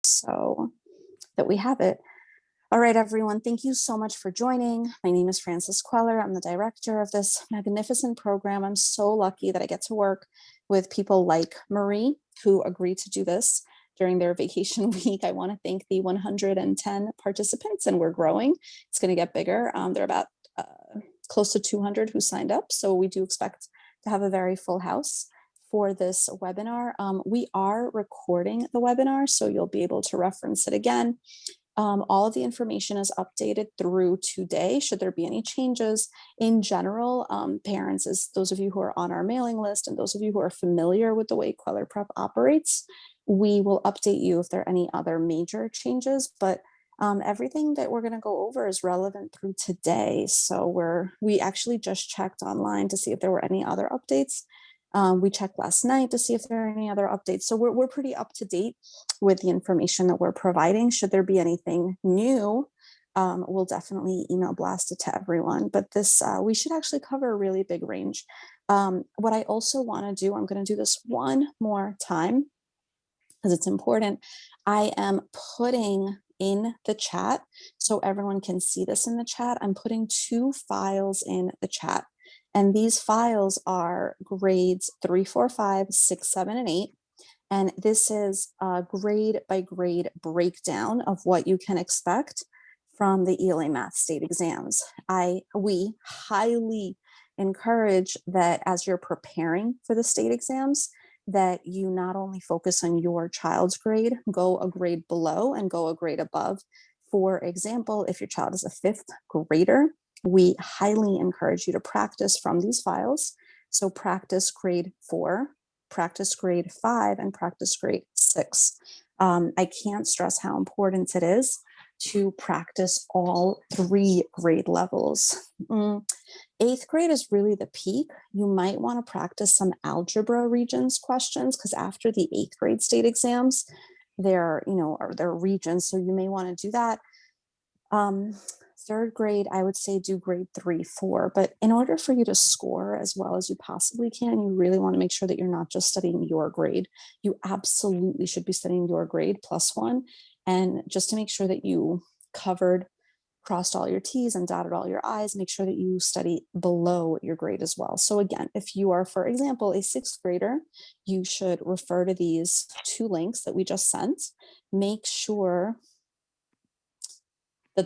so that we have it. All right, everyone, thank you so much for joining. My name is Frances Cuellar. I'm the director of this magnificent program. I'm so lucky that I get to work with people like Marie, who agreed to do this during their vacation week. I want to thank the 110 participants, and we're growing. It's going to get bigger. There are about close to 200 who signed up, so we do expect to have a very full house for this webinar. We are recording the webinar, so you'll be able to reference it again. All of the information is updated through today. Should there be any changes in general, parents, as those of you who are on our mailing list and those of you who are familiar with the way Cuellar Prep operates, we will update you if there are any other major changes, but everything that we're going to go over is relevant through today. So we actually just checked online to see if there were any other updates. We checked last night to see if there are any other updates. So we're pretty up to date with the information that we're providing. Should there be anything new, we'll definitely email blast it to everyone. But this, we should actually cover a really big range. What I also want to do, I'm going to do this one more time because it's important. I am putting in the chat so everyone can see this in the chat. I'm putting 2 files in the chat. And these files are grades 3, 4, 5, 6, 7, and 8. And this is a grade by grade breakdown of what you can expect from the ELA math state exams. We highly encourage that as you're preparing for the state exams, that you not only focus on your child's grade, go a grade below and go a grade above. For example, if your child is a 5th grader, we highly encourage you to practice from these files. So practice grade 4, practice grade 5, and practice grade 6. I can't stress how important it is to practice all 3 grade levels. 8th grade is really the peak. You might want to practice some algebra regions questions because after the 8th grade state exams, there are regions, so you may want to do that. 3rd grade, I would say do grade 3, 4, but in order for you to score as well as you possibly can, you really want to make sure that you're not just studying your grade. You absolutely should be studying your grade +1, and just to make sure that you crossed all your T's and dotted all your I's, make sure that you study below your grade as well. So again, if you are, for example, a 6th grader, you should refer to these 2 links that we just sent. Make sure that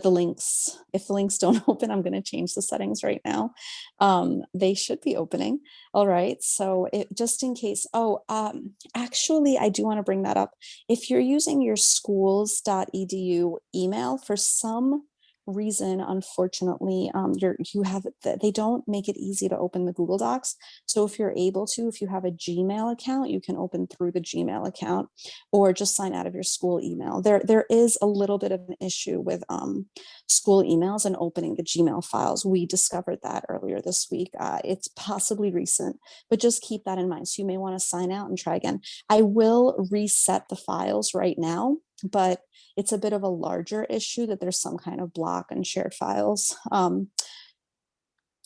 if the links don't open, I'm going to change the settings right now. They should be opening. All right. So just in case, actually, I do want to bring that up. If you're using your schools.edu email, for some reason, unfortunately, they don't make it easy to open the Google Docs. So if you're able to, if you have a Gmail account, you can open through the Gmail account or just sign out of your school email. There is a little bit of an issue with school emails and opening the Gmail files. We discovered that earlier this week. It's possibly recent, but just keep that in mind. So you may want to sign out and try again. I will reset the files right now, but it's a bit of a larger issue that there's some kind of block on shared files.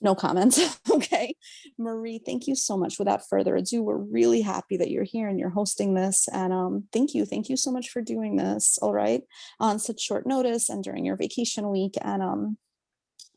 No comments. Okay. Marie, thank you so much. Without further ado, we're really happy that you're here and you're hosting this. And thank you. Thank you so much for doing this. All right. On such short notice and during your vacation week. And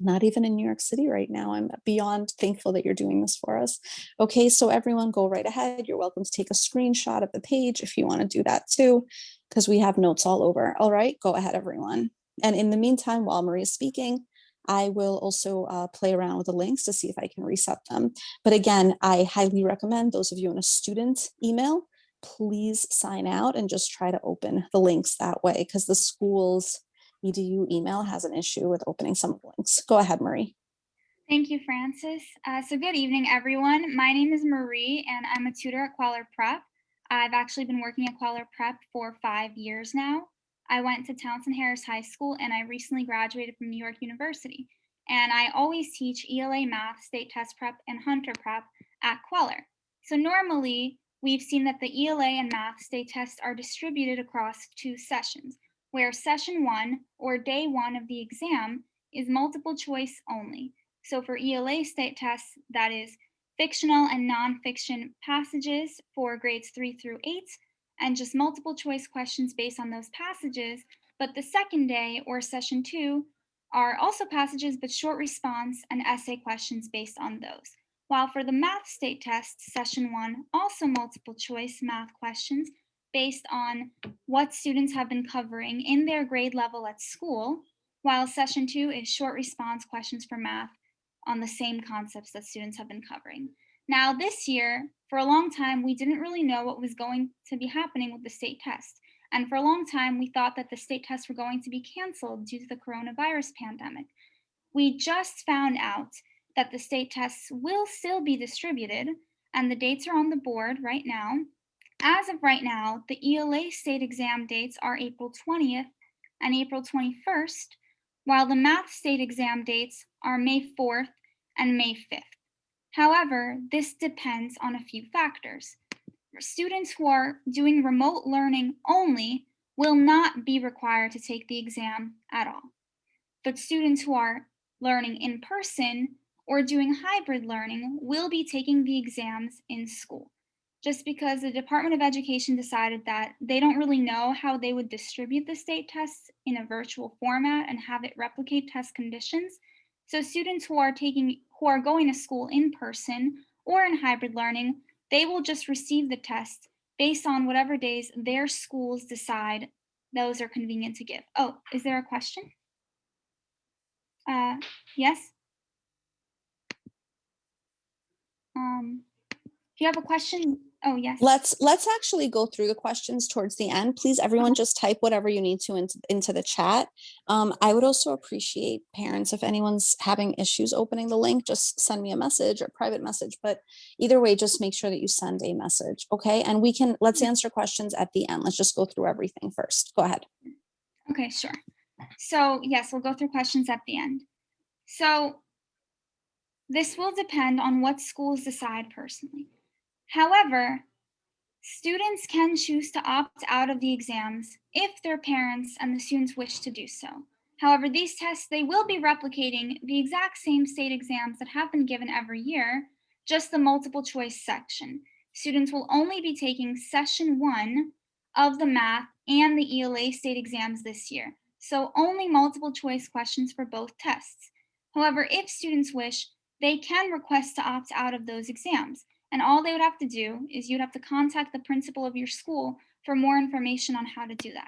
not even in New York City right now. I'm beyond thankful that you're doing this for us. Okay, so everyone go right ahead. You're welcome to take a screenshot of the page if you want to do that too, because we have notes all over. All right, go ahead, everyone. And in the meantime, while Marie is speaking, I will also play around with the links to see if I can reset them. But again, I highly recommend those of you in a student email, please sign out and just try to open the links that way because the school's EDU email has an issue with opening some of the links. Go ahead, Marie. Thank you, Frances. So good evening, everyone. My name is Marie, and I'm a tutor at Cuellar Prep. I've actually been working at Cuellar Prep for 5 years now. I went to Townsend Harris High School, and I recently graduated from New York University. And I always teach ELA Math, State Test Prep, and Hunter Prep at Cuellar. So normally, we've seen that the ELA and Math State Tests are distributed across 2 sessions, where session 1, or day 1 of the exam, is multiple choice only. So for ELA state tests, that is fictional and nonfiction passages for grades 3 through 8, and just multiple choice questions based on those passages. But the second day, or session 2, are also passages but short response and essay questions based on those. While for the math state test, session 1, also multiple choice math questions based on what students have been covering in their grade level at school, while session 2 is short response questions for math on the same concepts that students have been covering. Now, this year, for a long time, we didn't really know what was going to be happening with the state test. And for a long time, we thought that the state tests were going to be canceled due to the coronavirus pandemic. We just found out that the state tests will still be distributed, and the dates are on the board right now. As of right now, the ELA state exam dates are April 20th and April 21st, while the math state exam dates are May 4th and May 5th. However, this depends on a few factors. Students who are doing remote learning only will not be required to take the exam at all. But students who are learning in person or doing hybrid learning will be taking the exams in school, just because the Department of Education decided that they don't really know how they would distribute the state tests in a virtual format and have it replicate test conditions. So students who are going to school in person or in hybrid learning, they will just receive the test based on whatever days their schools decide those are convenient to give. Oh, is there a question? Yes. If you have a question, oh yes. Let's actually go through the questions towards the end. Please, everyone, just type whatever you need to into the chat. I would also appreciate parents, if anyone's having issues opening the link, just send me a message or private message. But either way, just make sure that you send a message, okay? And let's answer questions at the end. Let's just go through everything first. Go ahead. Okay, sure. So yes, we'll go through questions at the end. So this will depend on what schools decide personally. However, students can choose to opt out of the exams if their parents and the students wish to do so. However, these tests, they will be replicating the exact same state exams that have been given every year, just the multiple choice section. Students will only be taking session 1 of the math and the ELA state exams this year. So only multiple choice questions for both tests. However, if students wish, they can request to opt out of those exams. And all they would have to do is you'd have to contact the principal of your school for more information on how to do that.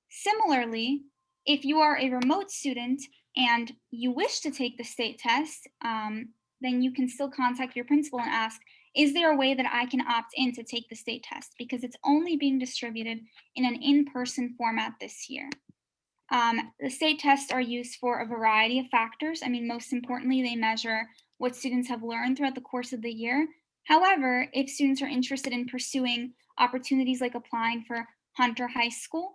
Similarly, if you are a remote student and you wish to take the state test, then you can still contact your principal and ask, is there a way that I can opt in to take the state test? Because it's only being distributed in an in-person format this year. The state tests are used for a variety of factors. I mean, most importantly, they measure what students have learned throughout the course of the year. However, if students are interested in pursuing opportunities like applying for Hunter High School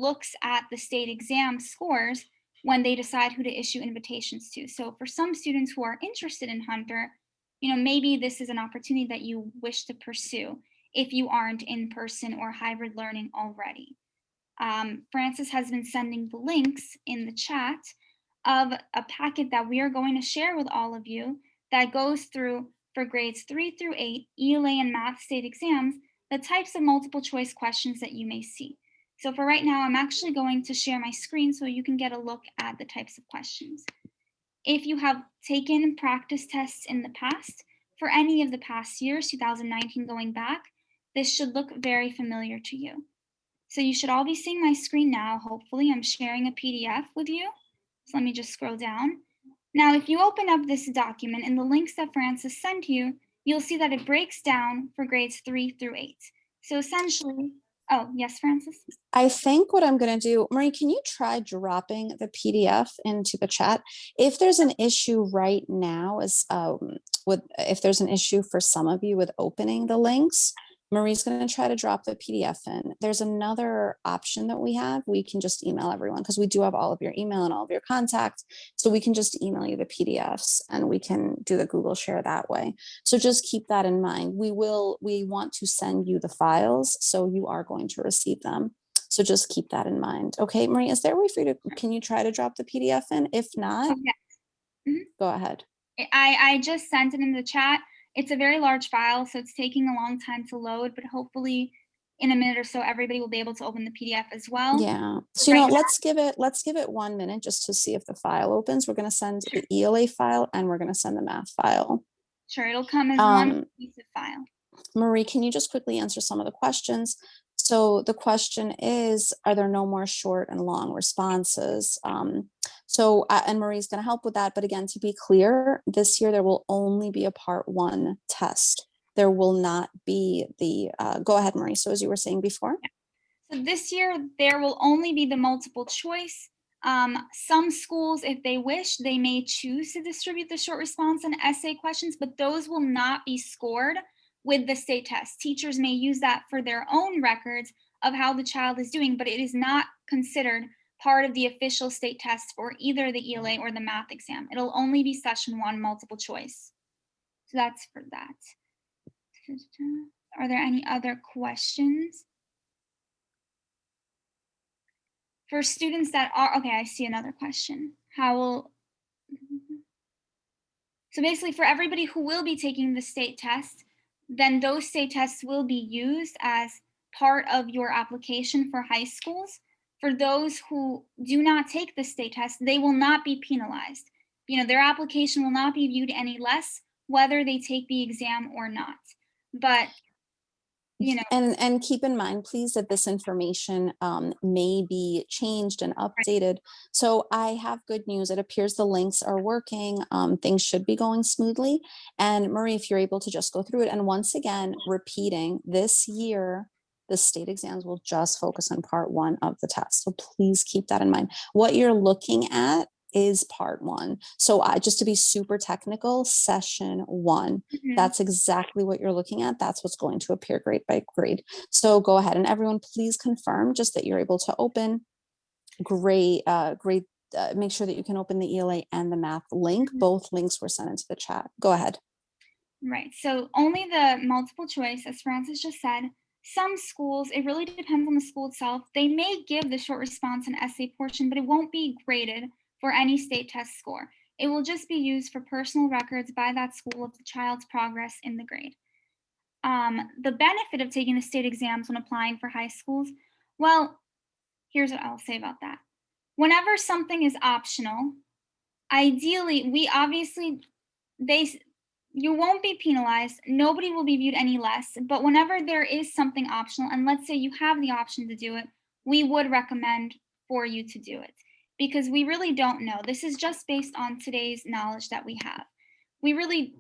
looks at the state exam scores when they decide who to issue invitations to. So for some students who are interested in Hunter, maybe this is an opportunity that you wish to pursue if you aren't in person or hybrid learning already. Francis has been sending the links in the chat of a packet that we are going to share with all of you that goes through, for grades 3 through 8, ELA and math state exams, the types of multiple choice questions that you may see. So for right now, I'm actually going to share my screen so you can get a look at the types of questions. If you have taken practice tests in the past, for any of the past years, 2019 going back, this should look very familiar to you. So you should all be seeing my screen now. Hopefully, I'm sharing a PDF with you. So let me just scroll down. Now, if you open up this document in the links that Francis sent you, you'll see that it breaks down for grades 3 through 8. So essentially, oh, yes, Francis? I think what I'm going to do, Marie, can you try dropping the PDF into the chat? If there's an issue right now, if there's an issue for some of you with opening the links, Marie's going to try to drop the PDF in. There's another option that we have. We can just email everyone because we do have all of your email and all of your contacts. So we can just email you the PDFs and we can do the Google share that way. So just keep that in mind. We want to send you the files, so you are going to receive them. So just keep that in mind. Okay, Marie, is there a way for you can you try to drop the PDF in? If not, Go ahead. I just sent it in the chat. It's a very large file, so it's taking a long time to load, but hopefully in a minute or so, everybody will be able to open the PDF as well. Yeah. So So, right now, let's give it 1 minute just to see if the file opens. We're going to send the ELA file and we're going to send the math file. sure, it'll come as one Um, cohesive file. Marie, can you just quickly answer some of the questions? So the question is, are there no more short and long responses? And Marie's going to help with that. But again, to be clear, this year there will only be a part 1 test. There will not be go ahead, Marie. So as you were saying before. So this year, there will only be the multiple choice. Some schools, if they wish, they may choose to distribute the short response and essay questions, but those will not be scored with the state test. Teachers may use that for their own records of how the child is doing, but it is not considered part of the official state test for either the ELA or the math exam. It'll only be session 1 multiple choice. So that's for that. Are there any other questions? For students that are, okay, I see another question. How will, so basically for everybody who will be taking the state test, then those state tests will be used as part of your application for high schools. For those who do not take the state test, they will not be penalized. Their application will not be viewed any less whether they take the exam or not. But And keep in mind, please, that this information may be changed and updated. So I have good news. It appears the links are working. Things should be going smoothly. And Marie, if you're able to just go through it. And once again, repeating, this year, the state exams will just focus on part 1 of the test. So please keep that in mind. What you're looking at is part 1. So just to be super technical, session 1. That's exactly what you're looking at. That's what's going to appear grade by grade. So go ahead and everyone, please confirm just that you're able to open grade. Make sure that you can open the ELA and the math link. Both links were sent into the chat. Go ahead. Right. So only the multiple choice, as Francis just said. Some schools, it really depends on the school itself. They may give the short response and essay portion, but it won't be graded for any state test score. It will just be used for personal records by that school of the child's progress in the grade. The benefit of taking the state exams when applying for high schools, well, here's what I'll say about that. Whenever something is optional, ideally, you won't be penalized. Nobody will be viewed any less. But whenever there is something optional, and let's say you have the option to do it, we would recommend for you to do it because we really don't know. This is just based on today's knowledge that we have. We really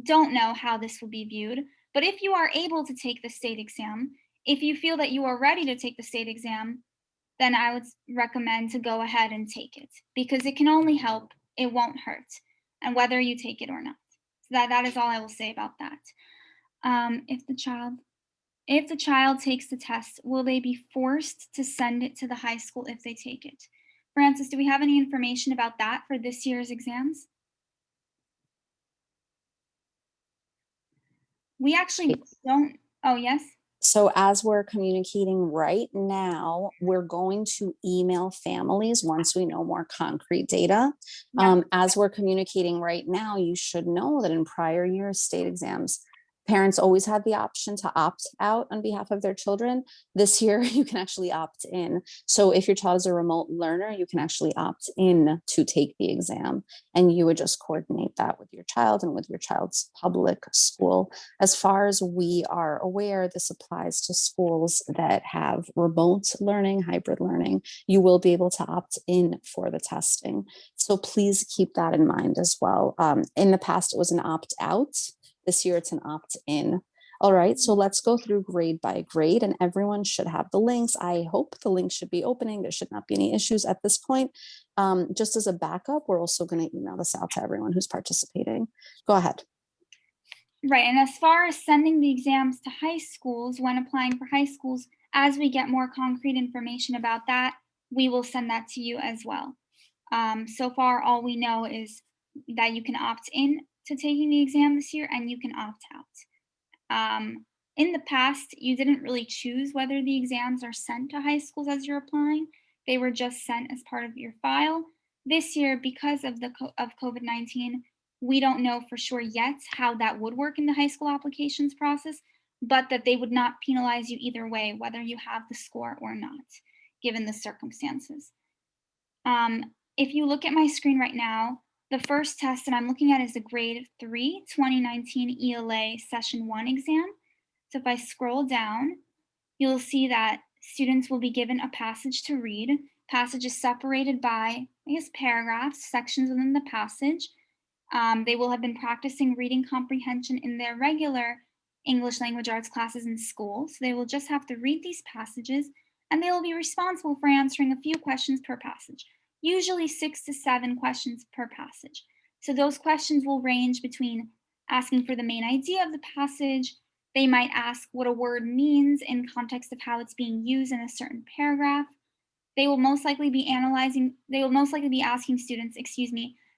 don't know how this will be viewed. But if you are able to take the state exam, if you feel that you are ready to take the state exam, then I would recommend to go ahead and take it because it can only help. It won't hurt, and whether you take it or not. So that is all I will say about that. If the child takes the test, will they be forced to send it to the high school if they take it? Francis, do we have any information about that for this year's exams? We actually don't. Oh, yes. So as we're communicating right now, we're going to email families once we know more concrete data. Yep. As we're communicating right now, you should know that in prior years, state exams, parents always had the option to opt out on behalf of their children. This year, you can actually opt in. So if your child is a remote learner, you can actually opt in to take the exam. And you would just coordinate that with your child and with your child's public school. As far as we are aware, this applies to schools that have remote learning, hybrid learning. You will be able to opt in for the testing. So please keep that in mind as well. In the past, it was an opt out. This year, it's an opt in. All right, so let's go through grade by grade, and everyone should have the links. I hope the link should be opening. There should not be any issues at this point. Just as a backup, we're also going to email this out to everyone who's participating. Go ahead. Right, and as far as sending the exams to high schools, when applying for high schools, as we get more concrete information about that, we will send that to you as well. So far, all we know is that you can opt in to taking the exam this year and you can opt out. In the past, you didn't really choose whether the exams are sent to high schools as you're applying. They were just sent as part of your file. This year, because of COVID-19, we don't know for sure yet how that would work in the high school applications process. but that they would not penalize you either way, whether you have the score or not, given the circumstances. If you look at my screen right now, the first test that I'm looking at is the grade 3 2019 ELA session 1 exam. So if I scroll down, you'll see that students will be given a passage to read. Passage is separated by, I guess, paragraphs, sections within the passage. They will have been practicing reading comprehension in their regular English language arts classes in school. So they will just have to read these passages, and they will be responsible for answering a few questions per passage, usually 6 to 7 questions per passage. So those questions will range between asking for the main idea of the passage. They might ask what a word means in context of how it's being used in a certain paragraph. They will most likely be asking students,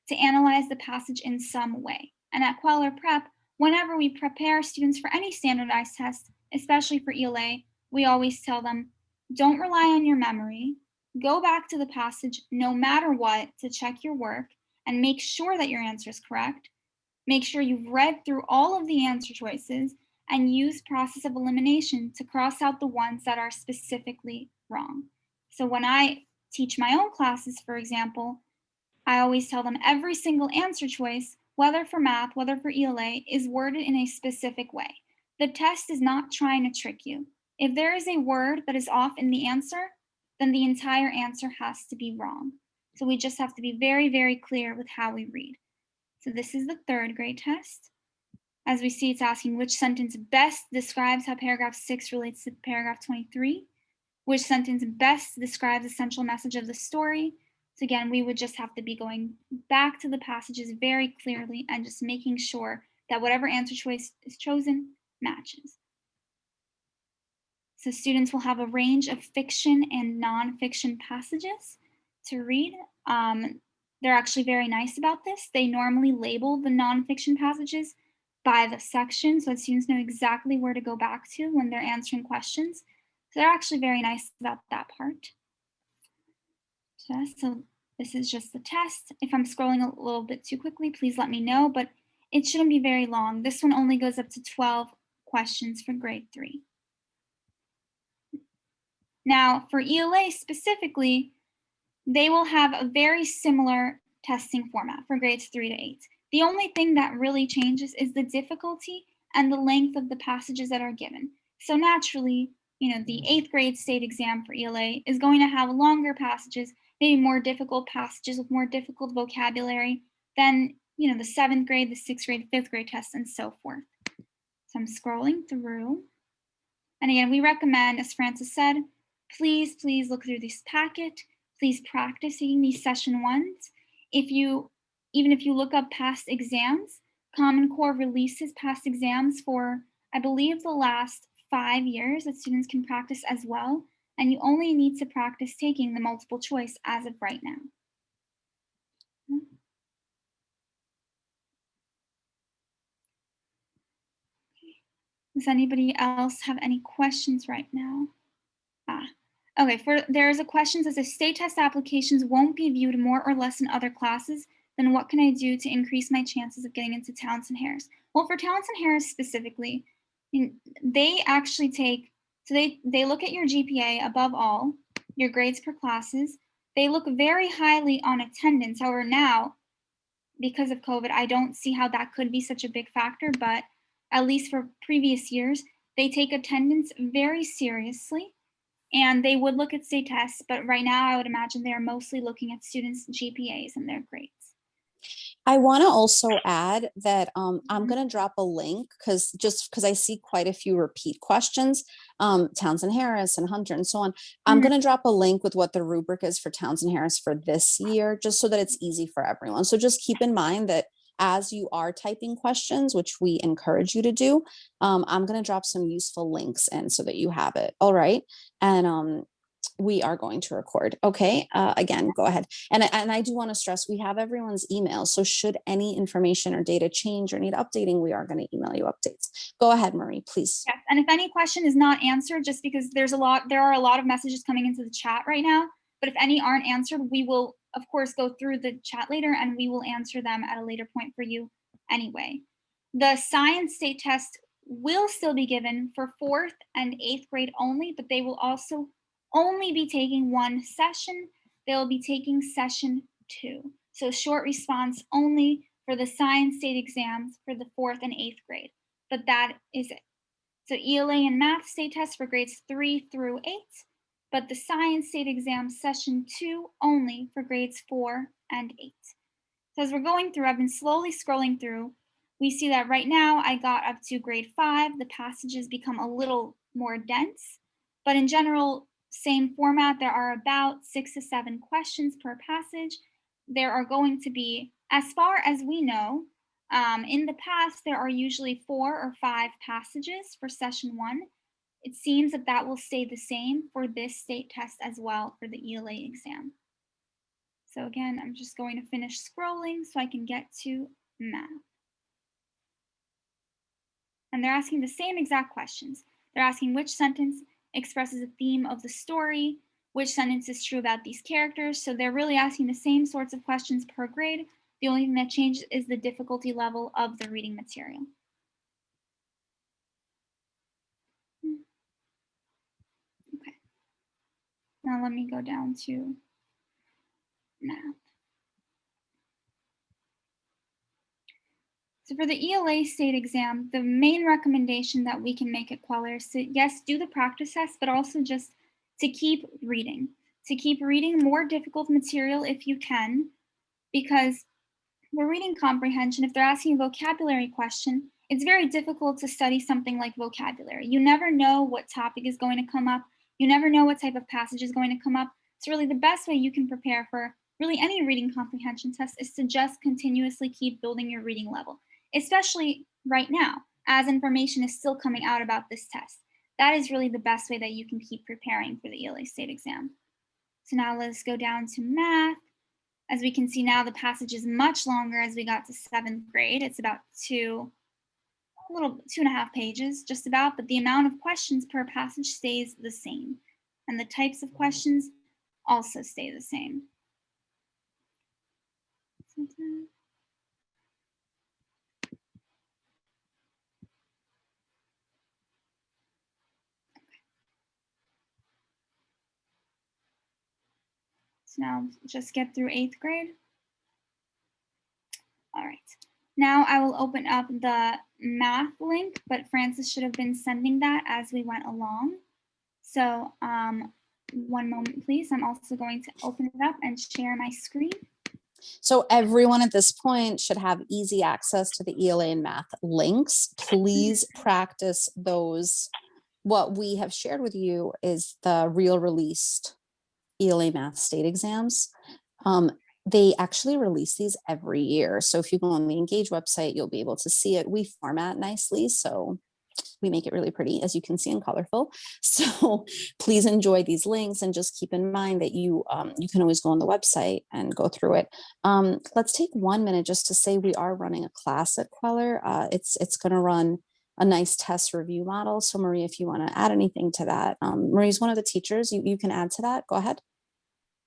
to analyze the passage in some way. And at Cuellar Prep, whenever we prepare students for any standardized test, especially for ELA, we always tell them, don't rely on your memory. Go back to the passage no matter what to check your work and make sure that your answer is correct. Make sure you've read through all of the answer choices and use process of elimination to cross out the ones that are specifically wrong. So when I teach my own classes, for example, I always tell them every single answer choice, whether for math, whether for ELA, is worded in a specific way. The test is not trying to trick you. If there is a word that is off in the answer, then the entire answer has to be wrong. So we just have to be very, very clear with how we read. So this is the third grade test. As we see, it's asking which sentence best describes how paragraph 6 relates to paragraph 23, which sentence best describes the central message of the story. So again, we would just have to be going back to the passages very clearly and just making sure that whatever answer choice is chosen matches. So students will have a range of fiction and nonfiction passages to read. They're actually very nice about this. They normally label the nonfiction passages by the section so that students know exactly where to go back to when they're answering questions. So they're actually very nice about that part. So this is just the test. If I'm scrolling a little bit too quickly, please let me know, but it shouldn't be very long. This one only goes up to 12 questions for grade 3. Now, for ELA specifically, they will have a very similar testing format for grades 3 to 8. The only thing that really changes is the difficulty and the length of the passages that are given. So naturally, the 8th grade state exam for ELA is going to have longer passages, maybe more difficult passages with more difficult vocabulary than, the 7th grade, the 6th grade, 5th grade tests, and so forth. So I'm scrolling through. And again, we recommend, as Francis said, please look through this packet. Please practice taking these session 1s. Even if you look up past exams, Common Core releases past exams for, I believe, the last 5 years that students can practice as well. And you only need to practice taking the multiple choice as of right now. Does anybody else have any questions right now? Okay, there's a question that says state test applications won't be viewed more or less in other classes, then what can I do to increase my chances of getting into Townsend Harris? Well, for Townsend Harris specifically, they actually they look at your GPA above all, your grades per classes. They look very highly on attendance. However, now, because of COVID, I don't see how that could be such a big factor, but at least for previous years, they take attendance very seriously. And they would look at state tests, but right now I would imagine they're mostly looking at students' GPAs and their grades. I want to also add that I'm going to drop a link because I see quite a few repeat questions, Townsend Harris and Hunter and so on. I'm going to drop a link with what the rubric is for Townsend Harris for this year, just so that it's easy for everyone. So just keep in mind that as you are typing questions, which we encourage you to do, I'm going to drop some useful links in so that you have it. All right. And we are going to record. Okay. Again, go ahead. And I do want to stress, we have everyone's email. So should any information or data change or need updating, we are going to email you updates. Go ahead, Marie, please. Yes. And if any question is not answered, just because there are a lot of messages coming into the chat right now, but if any aren't answered, we will of course go through the chat later and we will answer them at a later point for you anyway. The science state test will still be given for 4th and 8th grade only, but they will also only be taking one session. They will be taking session 2. So short response only for the science state exams for the 4th and 8th grade. But that is it. So ELA and math state tests for grades 3 through 8, but the science state exam session 2 only for grades 4 and 8. So as we're going through, I've been slowly scrolling through. We see that right now I got up to grade 5. The passages become a little more dense, but in general, same format. There are about 6 to 7 questions per passage. There are going to be, as far as we know, in the past, there are usually 4 or 5 passages for session 1. It seems that that will stay the same for this state test as well for the ELA exam. So again, I'm just going to finish scrolling so I can get to math. And they're asking the same exact questions. They're asking which sentence expresses a theme of the story, which sentence is true about these characters. So they're really asking the same sorts of questions per grade. The only thing that changes is the difficulty level of the reading material. Okay. Now let me go down to math. So for the ELA state exam, the main recommendation that we can make at Cuellar is to, yes, do the practice test, but also just to keep reading. To keep reading more difficult material if you can, because for reading comprehension, if they're asking a vocabulary question, it's very difficult to study something like vocabulary. You never know what topic is going to come up. You never know what type of passage is going to come up. So really the best way you can prepare for really any reading comprehension test is to just continuously keep building your reading level, especially right now, as information is still coming out about this test. That is really the best way that you can keep preparing for the ELA state exam. So now let's go down to math. As we can see now, the passage is much longer as we got to 7th grade. It's about 2.5 pages, just about, but the amount of questions per passage stays the same. And the types of questions also stay the same. So now just get through 8th grade. All right. Now I will open up the math link, but Francis should have been sending that as we went along. So one moment, please. I'm also going to open it up and share my screen. So everyone at this point should have easy access to the ELA and math links. Please practice those. What we have shared with you is the real released ELA math state exams. They actually release these every year. So if you go on the Engage website, you'll be able to see it. We format nicely, so we make it really pretty, as you can see, and colorful. So please enjoy these links, and just keep in mind that you can always go on the website and go through it. Let's take 1 minute just to say we are running a class at Cuellar. It's going to run a nice test review model. So Marie, if you want to add anything to that, Marie's one of the teachers. You can add to that. Go ahead.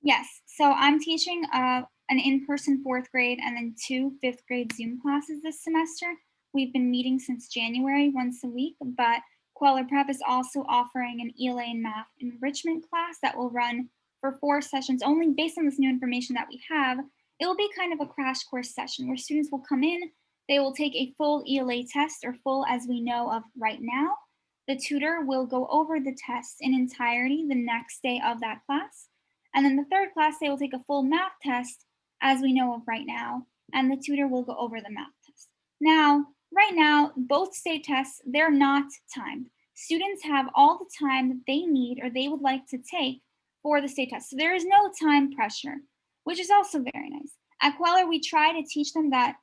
Yes, so I'm teaching an in-person 4th grade and then 2 5th grade Zoom classes this semester. We've been meeting since January once a week, but Cuellar Prep is also offering an ELA and math enrichment class that will run for 4 sessions only based on this new information that we have. It will be kind of a crash course session where students will come in, they will take a full ELA test, or full as we know of right now. The tutor will go over the test in entirety the next day of that class. And then the 3rd class, they will take a full math test as we know of right now, and the tutor will go over the math test. Now, right now, both state tests, they're not timed. Students have all the time that they need or they would like to take for the state test. So there is no time pressure, which is also very nice. At Cuellar, we try to teach them that,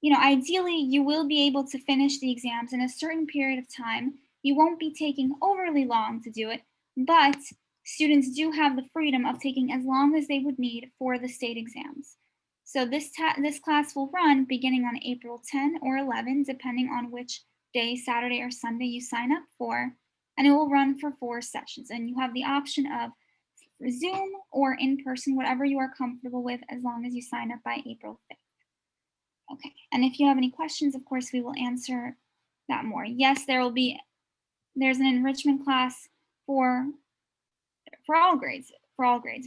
ideally you will be able to finish the exams in a certain period of time. You won't be taking overly long to do it, but students do have the freedom of taking as long as they would need for the state exams. So this class will run beginning on April 10 or 11, depending on which day, Saturday or Sunday, you sign up for, and it will run for 4 sessions. And you have the option of Zoom or in person, whatever you are comfortable with, as long as you sign up by April 5th. Okay, and if you have any questions, of course, we will answer that more. Yes, there's an enrichment class for all grades,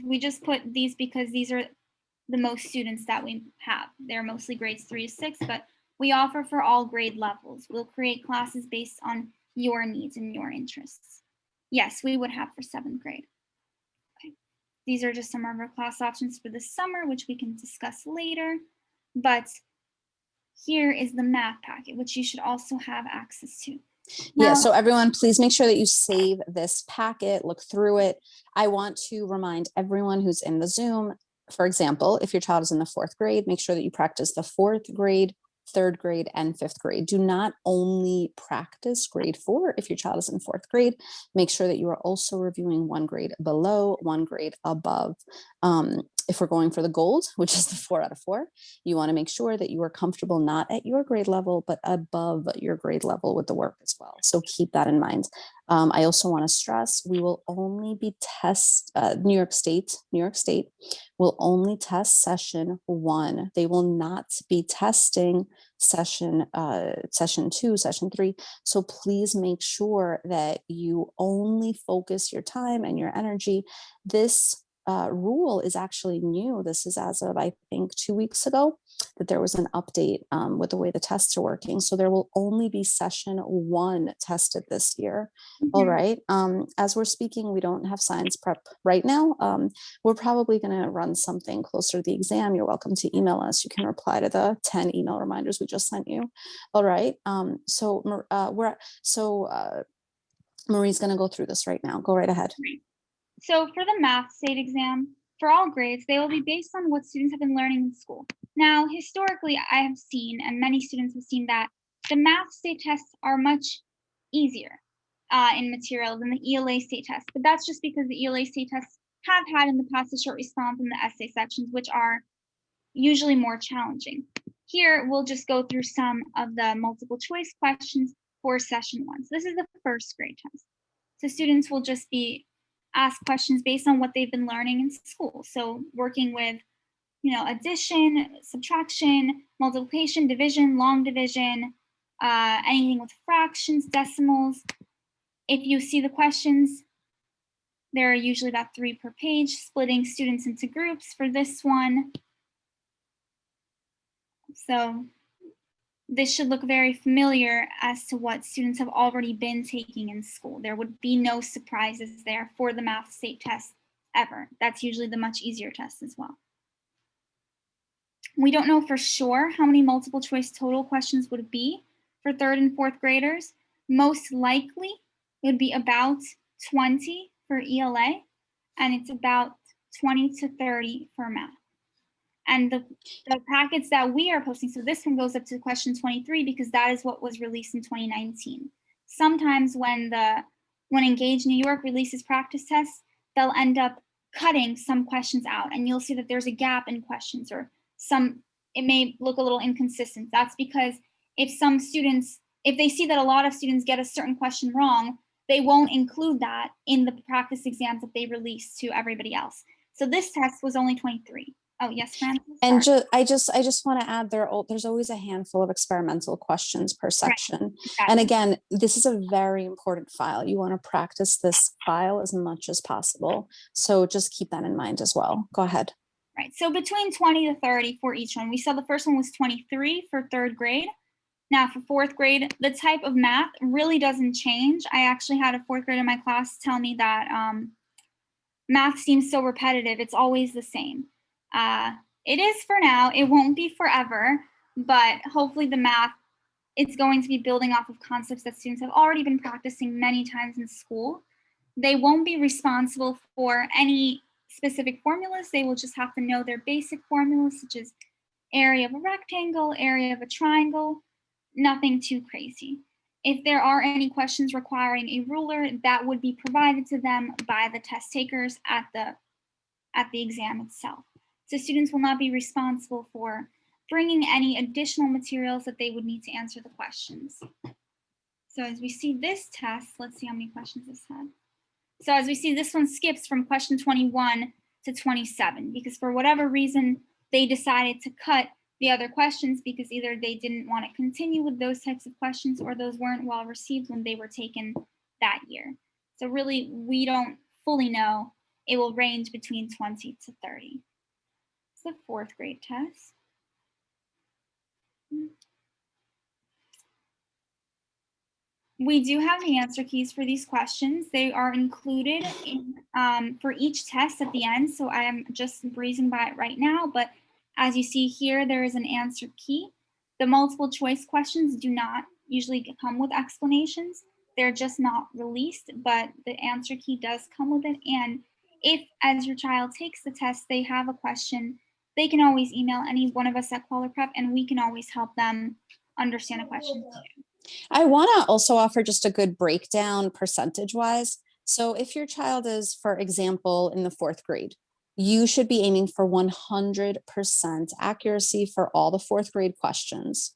We just put these because these are the most students that we have. They're mostly grades 3 to 6, but we offer for all grade levels. We'll create classes based on your needs and your interests. Yes, we would have for 7th grade. Okay. These are just some of our class options for the summer, which we can discuss later. But here is the math packet, which you should also have access to. Yeah, so everyone, please make sure that you save this packet, look through it. I want to remind everyone who's in the Zoom, for example, if your child is in the 4th grade, make sure that you practice the 4th grade, 3rd grade, and 5th grade. Do not only practice grade 4 if your child is in 4th grade. Make sure that you are also reviewing 1 grade below, 1 grade above. If we're going for the gold, which is the 4 out of 4, you want to make sure that you are comfortable not at your grade level, but above your grade level with the work as well. So keep that in mind. I also want to stress we will only be New York State will only test session 1. They will not be testing session 2, session 3. So please make sure that you only focus your time and your energy. This rule is actually new. This is as of, I think, 2 weeks ago that there was an update with the way the tests are working. So there will only be session 1 tested this year. All right. As we're speaking, we don't have science prep right now. We're probably going to run something closer to the exam. You're welcome to email us. You can reply to the 10 email reminders we just sent you. All right. Marie's going to go through this right now. Go right ahead. So for the math state exam, for all grades, they will be based on what students have been learning in school. Now, historically, I have seen, and many students have seen, that the math state tests are much easier in material than the ELA state test. But that's just because the ELA state tests have had in the past a short response in the essay sections, which are usually more challenging. Here, we'll just go through some of the multiple choice questions for session 1. So this is the 1st grade test. So students will just be asked questions based on what they've been learning in school. So working with, addition, subtraction, multiplication, division, long division, anything with fractions, decimals. If you see the questions, there are usually about 3 per page, splitting students into groups for this one. So this should look very familiar as to what students have already been taking in school. There would be no surprises there for the math state test ever. That's usually the much easier test as well. We don't know for sure how many multiple choice total questions would be for 3rd and 4th graders. Most likely it would be about 20 for ELA, and it's about 20 to 30 for math. And the packets that we are posting, so this one goes up to question 23 because that is what was released in 2019. Sometimes when Engage New York releases practice tests, they'll end up cutting some questions out, and you'll see that there's a gap in questions, or it may look a little inconsistent. That's because if they see that a lot of students get a certain question wrong, they won't include that in the practice exams that they release to everybody else. So this test was only 23. Oh, yes, Francis. And I just want to add there's always a handful of experimental questions per section. Right. Exactly. And again, this is a very important file. You want to practice this file as much as possible. So just keep that in mind as well. Go ahead. Right. So between 20 to 30 for each one. We saw the first one was 23 for 3rd grade. Now for 4th grade, the type of math really doesn't change. I actually had a 4th grader in my class tell me that math seems so repetitive. It's always the same. It is for now. It won't be forever, but hopefully the math, it's going to be building off of concepts that students have already been practicing many times in school. They won't be responsible for any specific formulas. They will just have to know their basic formulas, such as area of a rectangle, area of a triangle, nothing too crazy. If there are any questions requiring a ruler, that would be provided to them by the test takers at the exam itself. So students will not be responsible for bringing any additional materials that they would need to answer the questions. So as we see this test, let's see how many questions this had. So as we see, this one skips from question 21 to 27 because for whatever reason, they decided to cut the other questions because either they didn't want to continue with those types of questions or those weren't well received when they were taken that year. So really, we don't fully know. It will range between 20 to 30. It's the fourth grade test. We do have the answer keys for these questions. They are included for each test at the end. So I am just breezing by it right now. But as you see here, there is an answer key. The multiple choice questions do not usually come with explanations. They're just not released, but the answer key does come with it. And if, as your child takes the test, they have a question, they can always email any one of us at Cuellar Prep, and we can always help them understand a question too. I want to also offer just a good breakdown percentage wise. So if your child is, for example, in the fourth grade, you should be aiming for 100% accuracy for all the fourth grade questions.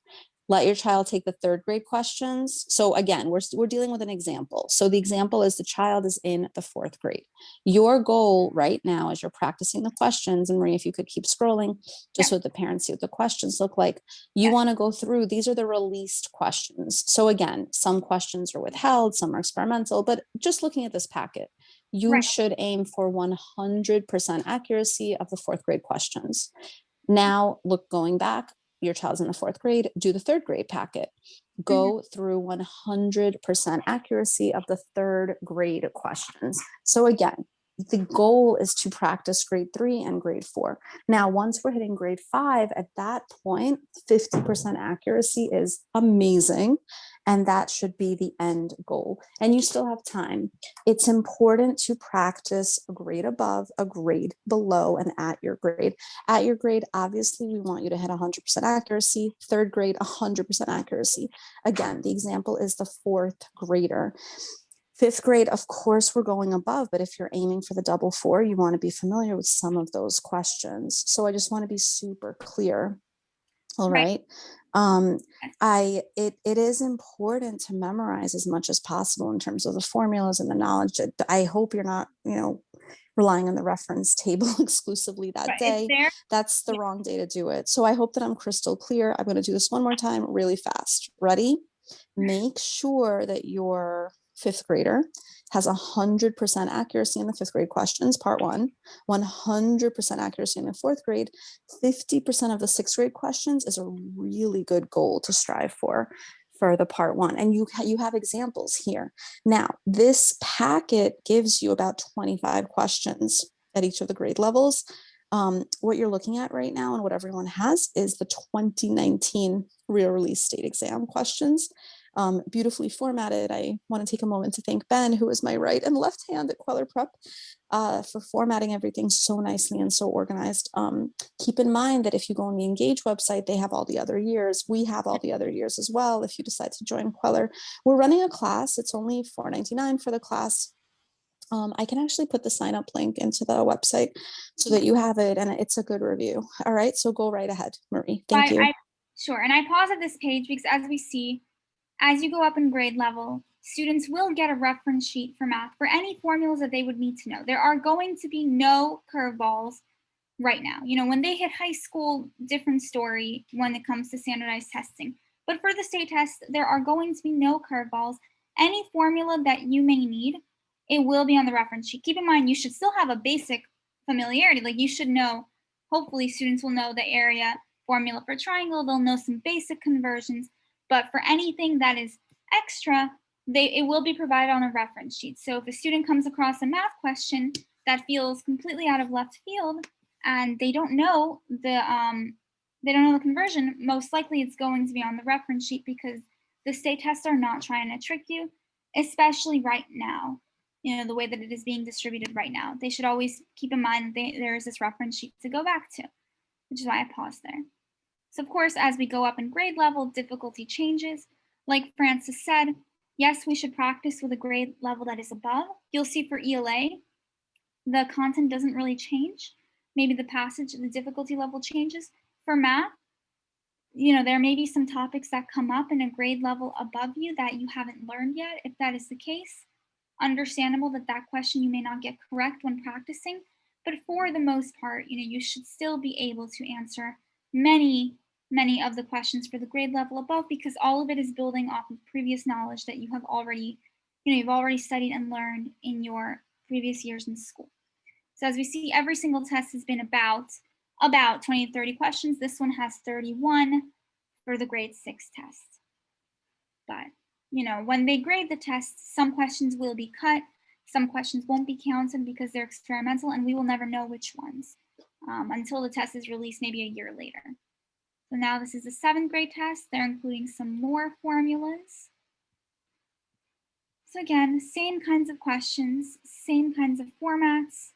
Let your child take the third grade questions. So again, we're dealing with an example. So the example is the child is in the fourth grade. Your goal right now, as you're practicing the questions, and Marie, if you could keep scrolling, just so that the parents see what the questions look like, you want to go through, these are the released questions. So again, some questions are withheld, some are experimental, but just looking at this packet, you should aim for 100% accuracy of the fourth grade questions. Now, going back, your child's in the fourth grade, do the third grade packet. Go through 100% accuracy of the third grade questions. So again, the goal is to practice grade 3 and grade 4. Now, once we're hitting grade 5, at that point, 50% accuracy is amazing. And that should be the end goal. And you still have time. It's important to practice a grade above, a grade below, and at your grade. At your grade, obviously, we want you to hit 100% accuracy. Third grade, 100% accuracy. Again, the example is the fourth grader. Fifth grade, of course, we're going above, but if you're aiming for the double 4, you want to be familiar with some of those questions. So I just want to be super clear. All right. It is important to memorize as much as possible in terms of the formulas and the knowledge. I hope you're not, relying on the reference table exclusively that day. That's the wrong day to do it. So I hope that I'm crystal clear. I'm going to do this one more time really fast. Ready? Make sure that your fifth grader has 100% accuracy in the fifth grade questions, part 1, 100% accuracy in the fourth grade. 50% of the sixth grade questions is a really good goal to strive for the part 1. And you have examples here. Now, this packet gives you about 25 questions at each of the grade levels. What you're looking at right now and what everyone has is the 2019 real release state exam questions. Beautifully formatted. I want to take a moment to thank Ben, who is my right and left hand at Cuellar Prep, for formatting everything so nicely and so organized. Keep in mind that if you go on the Engage website, they have all the other years. We have all the other years as well. If you decide to join Cuellar, we're running a class. It's only $4.99 for the class. I can actually put the sign up link into the website so that you have it, and it's a good review. All right, so go right ahead, Marie. Thank you. Sure, and I pause at this page because as we see, as you go up in grade level, students will get a reference sheet for math for any formulas that they would need to know. There are going to be no curveballs right now. When they hit high school, different story when it comes to standardized testing. But for the state test, there are going to be no curveballs. Any formula that you may need, it will be on the reference sheet. Keep in mind, you should still have a basic familiarity. Like you should know, hopefully students will know the area formula for triangle. They'll know some basic conversions. But for anything that is extra, it will be provided on a reference sheet. So if a student comes across a math question that feels completely out of left field and they don't know the conversion, most likely it's going to be on the reference sheet because the state tests are not trying to trick you, especially right now. The way that it is being distributed right now. They should always keep in mind that there is this reference sheet to go back to, which is why I paused there. So of course, as we go up in grade level, difficulty changes. Like Francis said, yes, we should practice with a grade level that is above. You'll see for ELA, the content doesn't really change. Maybe the passage, the difficulty level changes. For math, there may be some topics that come up in a grade level above you that you haven't learned yet. If that is the case, understandable that question you may not get correct when practicing. But for the most part, you should still be able to answer many many of the questions for the grade level above, because all of it is building off of previous knowledge that you have already, you've already studied and learned in your previous years in school. So as we see, every single test has been about 20 to 30 questions. This one has 31 for the grade 6 test. But, when they grade the tests, some questions will be cut, some questions won't be counted because they're experimental, and we will never know which ones until the test is released maybe a year later. So now this is the 7th grade test. They're including some more formulas. So again, same kinds of questions, same kinds of formats,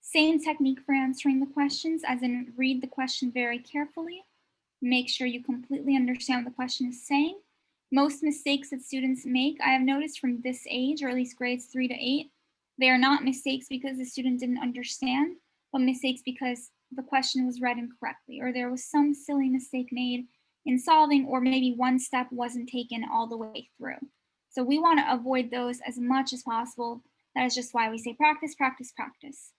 same technique for answering the questions, as in read the question very carefully, make sure you completely understand what the question is saying. Most mistakes that students make, I have noticed from this age, or at least grades 3 to 8, they are not mistakes because the student didn't understand, but mistakes because the question was read incorrectly, or there was some silly mistake made in solving, or maybe one step wasn't taken all the way through. So we want to avoid those as much as possible. That is just why we say practice, practice, practice.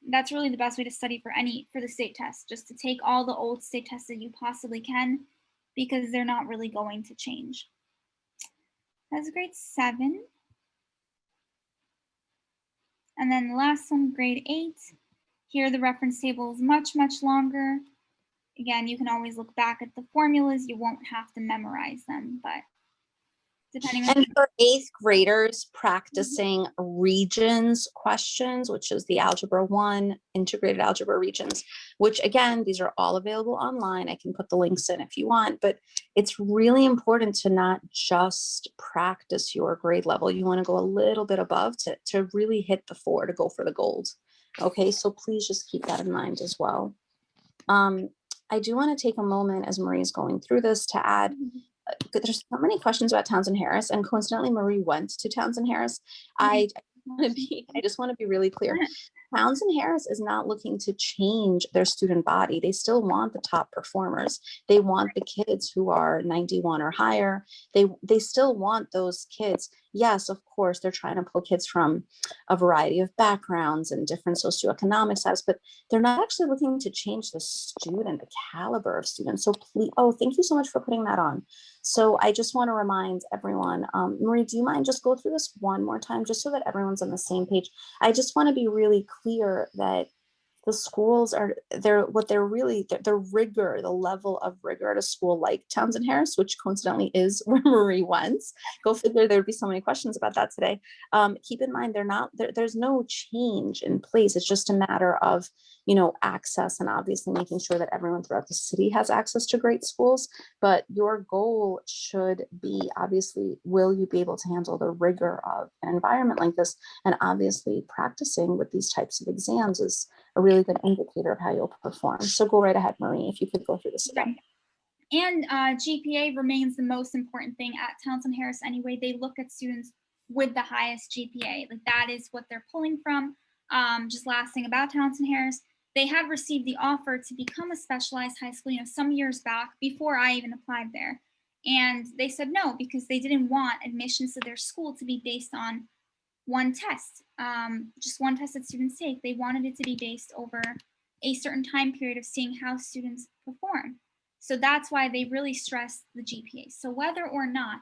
That's really the best way to study for the state test, just to take all the old state tests that you possibly can, because they're not really going to change. That's grade 7. And then the last one, grade 8. Here the reference table is much, much longer. Again, you can always look back at the formulas. You won't have to memorize them, but depending on. And for 8th graders practicing regions questions, which is the Algebra 1 integrated algebra regions, which again, these are all available online. I can put the links in if you want, but it's really important to not just practice your grade level. You want to go a little bit above to really hit the 4 to go for the gold. Okay, so please just keep that in mind as well. I do want to take a moment as Marie's going through this to add, there's so many questions about Townsend Harris, and coincidentally, Marie went to Townsend Harris. I just want to be really clear. Townsend Harris is not looking to change their student body. They still want the top performers. They want the kids who are 91 or higher. They still want those kids. Yes, of course, they're trying to pull kids from a variety of backgrounds and different socioeconomic status, but they're not actually looking to change the student, the caliber of students. So please, thank you so much for putting that on. So I just want to remind everyone, Marie, do you mind just go through this one more time, just so that everyone's on the same page? I just want to be really clear that the schools are the rigor, the level of rigor at a school like Townsend Harris, which coincidentally is where Marie went. Go figure, there'd be so many questions about that today. Keep in mind, there's no change in place. It's just a matter of, access, and obviously making sure that everyone throughout the city has access to great schools. But your goal should be, obviously, will you be able to handle the rigor of an environment like this? And obviously practicing with these types of exams is a really good indicator of how you'll perform. So go right ahead, Marie, if you could go through this again. And GPA remains the most important thing at Townsend Harris anyway. They look at students with the highest GPA. Like, that is what they're pulling from. Just last thing about Townsend Harris, they had received the offer to become a specialized high school, some years back before I even applied there. And they said no, because they didn't want admissions to their school to be based on one test, just one test that students take. They wanted it to be based over a certain time period of seeing how students perform. So that's why they really stress the GPA. So whether or not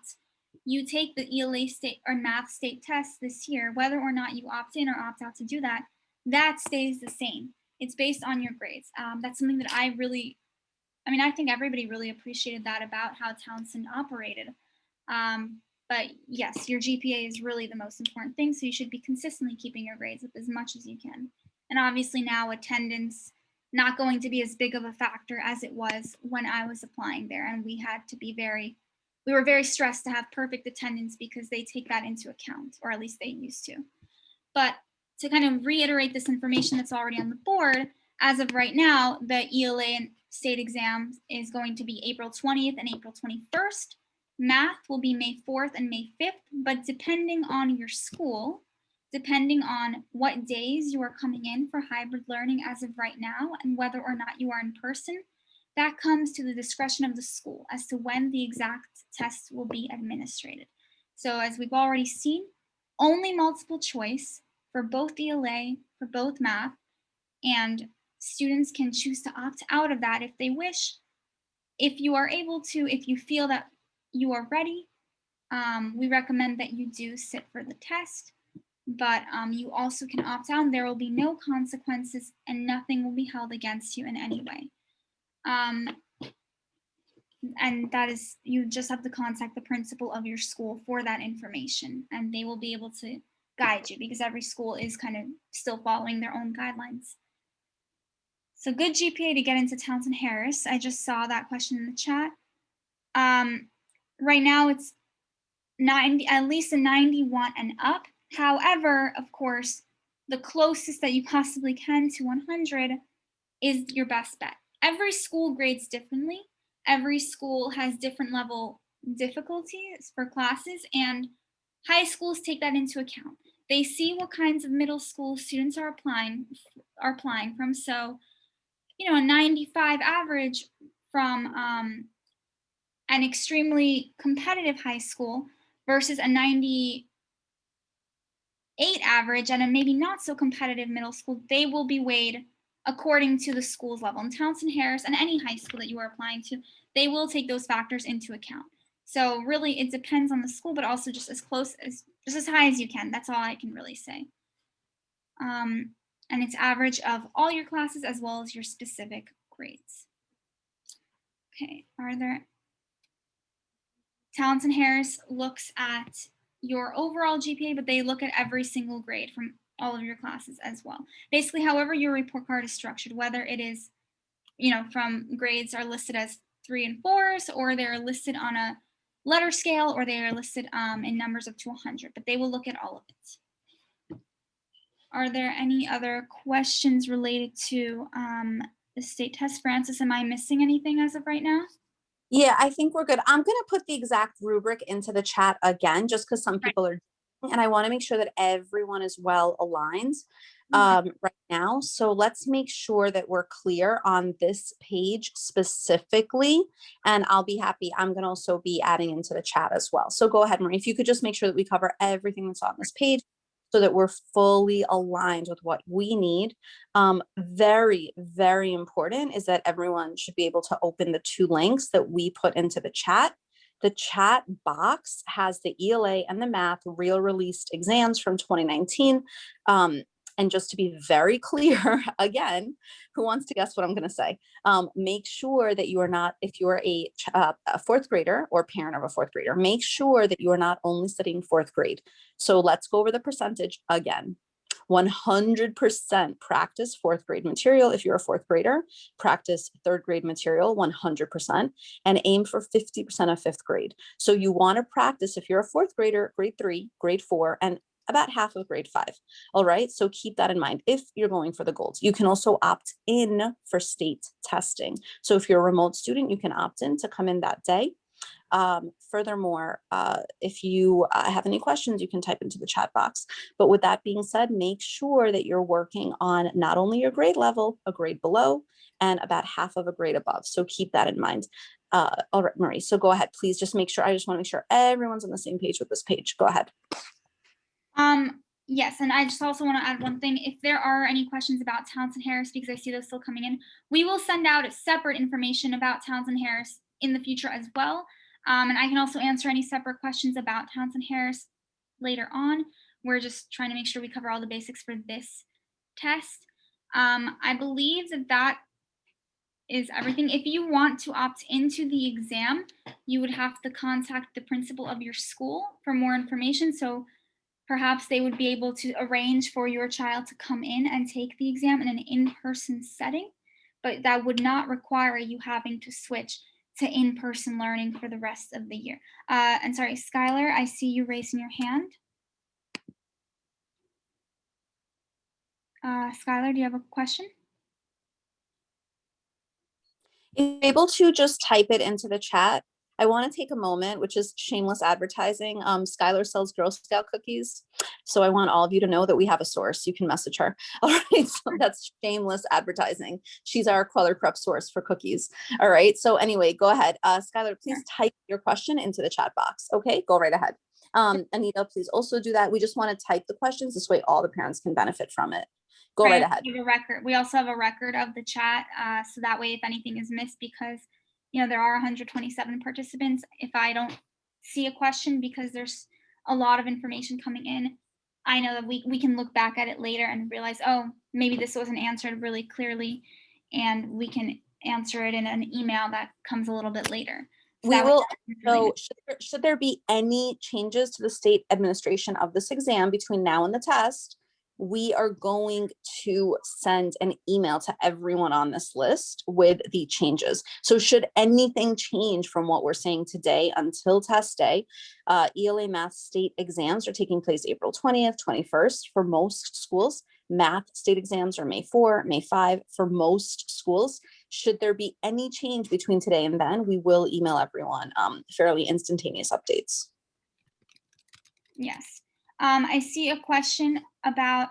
you take the ELA state or math state test this year, whether or not you opt in or opt out to do that, that stays the same. It's based on your grades. That's something that I think everybody really appreciated that about how Townsend operated. But yes, your GPA is really the most important thing, so you should be consistently keeping your grades up as much as you can. And obviously now attendance, not going to be as big of a factor as it was when I was applying there, and we were very stressed to have perfect attendance because they take that into account, or at least they used to. But to kind of reiterate this information that's already on the board, as of right now, the ELA and state exams is going to be April 20th and April 21st. Math will be May 4th and May 5th, but depending on your school, depending on what days you are coming in for hybrid learning as of right now, and whether or not you are in person, that comes to the discretion of the school as to when the exact test will be administered. So as we've already seen, only multiple choice for both ELA, for both math, and students can choose to opt out of that if they wish. If you are able to, if you feel that you are ready, we recommend that you do sit for the test, but you also can opt out. There will be no consequences and nothing will be held against you in any way. And that is, you just have to contact the principal of your school for that information, and they will be able to guide you because every school is kind of still following their own guidelines. So good GPA to get into Townsend Harris. I just saw that question in the chat. Right now it's 90, at least a 91 and up. However, of course, the closest that you possibly can to 100 is your best bet. Every school grades differently. Every school has different level difficulties for classes, and high schools take that into account. They see what kinds of middle school students are applying from. So, you know, a 95 average from an extremely competitive high school versus a 98 average and a maybe not so competitive middle school, they will be weighed according to the school's level. And Townsend Harris and any high school that you are applying to, they will take those factors into account. So really it depends on the school, but also just as high as you can. That's all I can really say. And it's average of all your classes as well as your specific grades. Okay, Townsend Harris looks at your overall GPA, but they look at every single grade from all of your classes as well. Basically, however your report card is structured, whether it is, you know, from grades are listed as 3 and 4s, or they're listed on a letter scale, or they are listed in numbers up to 100, but they will look at all of it. Are there any other questions related to the state test? Francis, am I missing anything as of right now? Yeah, I think we're good. I'm going to put the exact rubric into the chat again, just because some people are, and I want to make sure that everyone is well aligned right now. So let's make sure that we're clear on this page specifically, and I'll be happy. I'm going to also be adding into the chat as well. So go ahead, Marie, if you could just make sure that we cover everything that's on this page, so that we're fully aligned with what we need. Very, very important is that everyone should be able to open the 2 links that we put into the chat. The chat box has the ELA and the math real released exams from 2019. And just to be very clear, again, who wants to guess what I'm going to say? Make sure that you are not, if you are a 4th grader or parent of a 4th grader, make sure that you are not only studying 4th grade. So let's go over the percentage again. 100% practice 4th grade material. If you're a 4th grader, practice 3rd grade material 100%, and aim for 50% of 5th grade. So you want to practice, if you're a 4th grader, grade 3, grade 4, and about half of grade 5. All right. So keep that in mind if you're going for the golds. You can also opt in for state testing. So if you're a remote student, you can opt in to come in that day. Furthermore, if you have any questions, you can type into the chat box. But with that being said, make sure that you're working on not only your grade level, a grade below, and about half of a grade above. So keep that in mind. All right, Marie. So go ahead, please. Just make sure. I just want to make sure everyone's on the same page with this page. Go ahead. Yes, and I just also want to add one thing. If there are any questions about Townsend Harris, because I see those still coming in, we will send out separate information about Townsend Harris in the future as well. And I can also answer any separate questions about Townsend Harris later on. We're just trying to make sure we cover all the basics for this test. I believe that is everything. If you want to opt into the exam, you would have to contact the principal of your school for more information. So perhaps they would be able to arrange for your child to come in and take the exam in an in-person setting, but that would not require you having to switch to in-person learning for the rest of the year. And sorry, Skylar, I see you raising your hand. Skylar, do you have a question? If you're able to just type it into the chat. I want to take a moment, which is shameless advertising. Skylar sells Girl Scout cookies. So I want all of you to know that we have a source. You can message her. All right. So that's shameless advertising. She's our Cuellar prep source for cookies. All right. So anyway, go ahead. Skylar, please type your question into the chat box. Okay. Go right ahead. Anita, please also do that. We just want to type the questions. This way all the parents can benefit from it. Go right Right. ahead. We have a record. We also have a record of the chat, so that way if anything is missed, because there are 127 participants, if I don't see a question because there's a lot of information coming in, I know that we can look back at it later and realize, oh, maybe this wasn't answered really clearly, and we can answer it in an email that comes a little bit later. So We that way will, nothing's really so should there be any changes to the state administration of this exam between now and the test, we are going to send an email to everyone on this list with the changes. So should anything change from what we're saying today until test day, ELA math state exams are taking place April 20th, 21st for most schools. Math state exams are May 4, May 5 for most schools. Should there be any change between today and then, we will email everyone fairly instantaneous updates. Yes. I see a question about,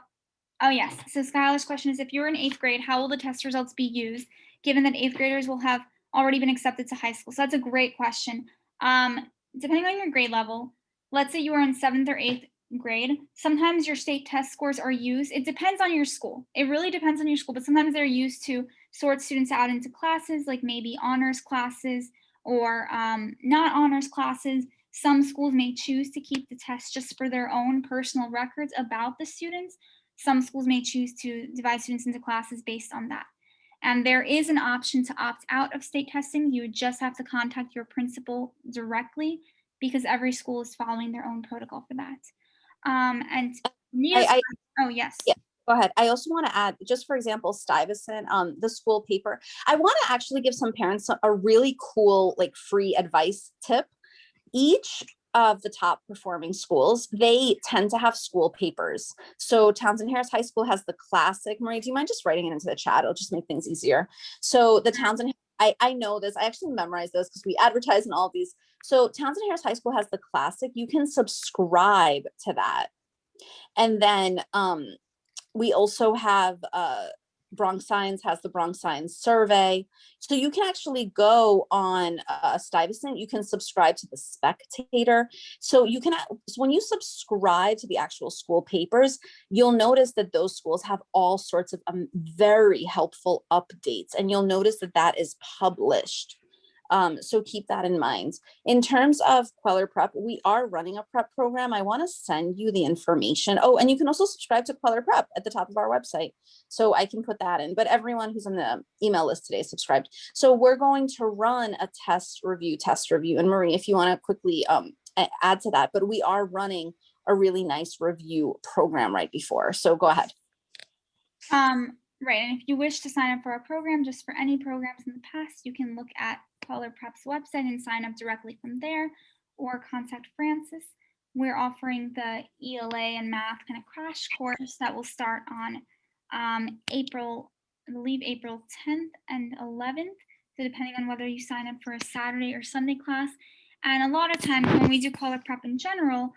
oh yes. So Skylar's question is, if you're in 8th grade, how will the test results be used, given that 8th graders will have already been accepted to high school? So that's a great question. Depending on your grade level, let's say you are in 7th or 8th grade, sometimes your state test scores are used. It depends on your school. It really depends on your school, but sometimes they're used to sort students out into classes, like maybe honors classes or not honors classes. Some schools may choose to keep the test just for their own personal records about the students. Some schools may choose to divide students into classes based on that. And there is an option to opt out of state testing. You would just have to contact your principal directly, because every school is following their own protocol for that. And Nia's, oh yes. Yeah, go ahead. I also want to add, just for example, Stuyvesant, the school paper. I want to actually give some parents a really cool, like, free advice tip. Each of the top performing schools, they tend to have school papers. So Townsend Harris High School has the classic. Marie, do you mind just writing it into the chat? It'll just make things easier. So the Townsend, I know this. I actually memorized this because we advertise in all of these. So Townsend Harris High School has the classic. You can subscribe to that. And then we also have Bronx Signs has the Bronx Signs survey. So you can actually go on Stuyvesant, you can subscribe to the Spectator. So you can, so when you subscribe to the actual school papers, you'll notice that those schools have all sorts of very helpful updates, and you'll notice that that is published. So keep that in mind. In terms of Cuellar Prep, we are running a prep program. I want to send you the information. Oh, and you can also subscribe to Cuellar Prep at the top of our website. So I can put that in, but everyone who's on the email list today is subscribed. So we're going to run a test review. And Marie, if you want to quickly add to that, but we are running a really nice review program right before. So go ahead. Right, and if you wish to sign up for our program, just for any programs in the past, you can look at Cuellar Prep's website and sign up directly from there, or contact Francis. We're offering the ELA and math kind of crash course that will start on April 10th and 11th. So depending on whether you sign up for a Saturday or Sunday class. And a lot of times when we do Cuellar Prep in general,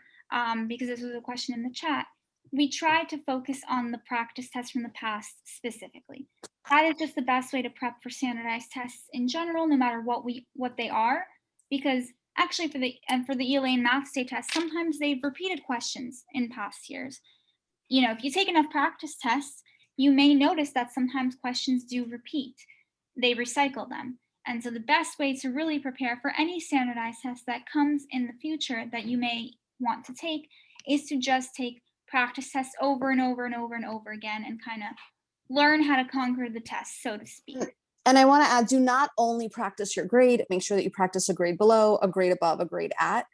because this was a question in the chat, we try to focus on the practice tests from the past specifically. That is just the best way to prep for standardized tests in general, no matter what they are, because actually for the ELA and math state tests, sometimes they've repeated questions in past years. If you take enough practice tests, you may notice that sometimes questions do repeat. They recycle them. And so the best way to really prepare for any standardized test that comes in the future that you may want to take is to just take practice tests over and over and over and over again, and kind of learn how to conquer the test, so to speak. And I want to add, do not only practice your grade, make sure that you practice a grade below, a grade above, a grade at.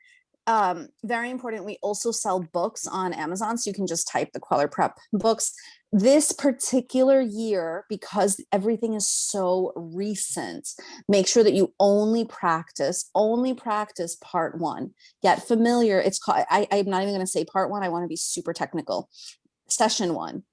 Very important, we also sell books on Amazon, so you can just type the Cuellar Prep books. This particular year, because everything is so recent, make sure that you only practice part one. Get familiar. It's called, I'm not even going to say part one. I want to be super technical. Session one,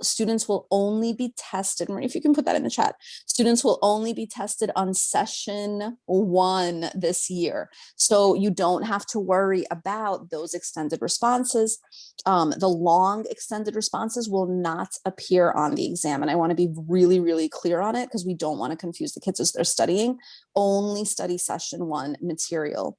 students will only be tested. Marie, if you can put that in the chat, students will only be tested on session one this year. So you don't have to worry about those extended responses. The long extended responses will not appear on the exam. And I want to be really, really clear on it, because we don't want to confuse the kids as they're studying. Only study session one material.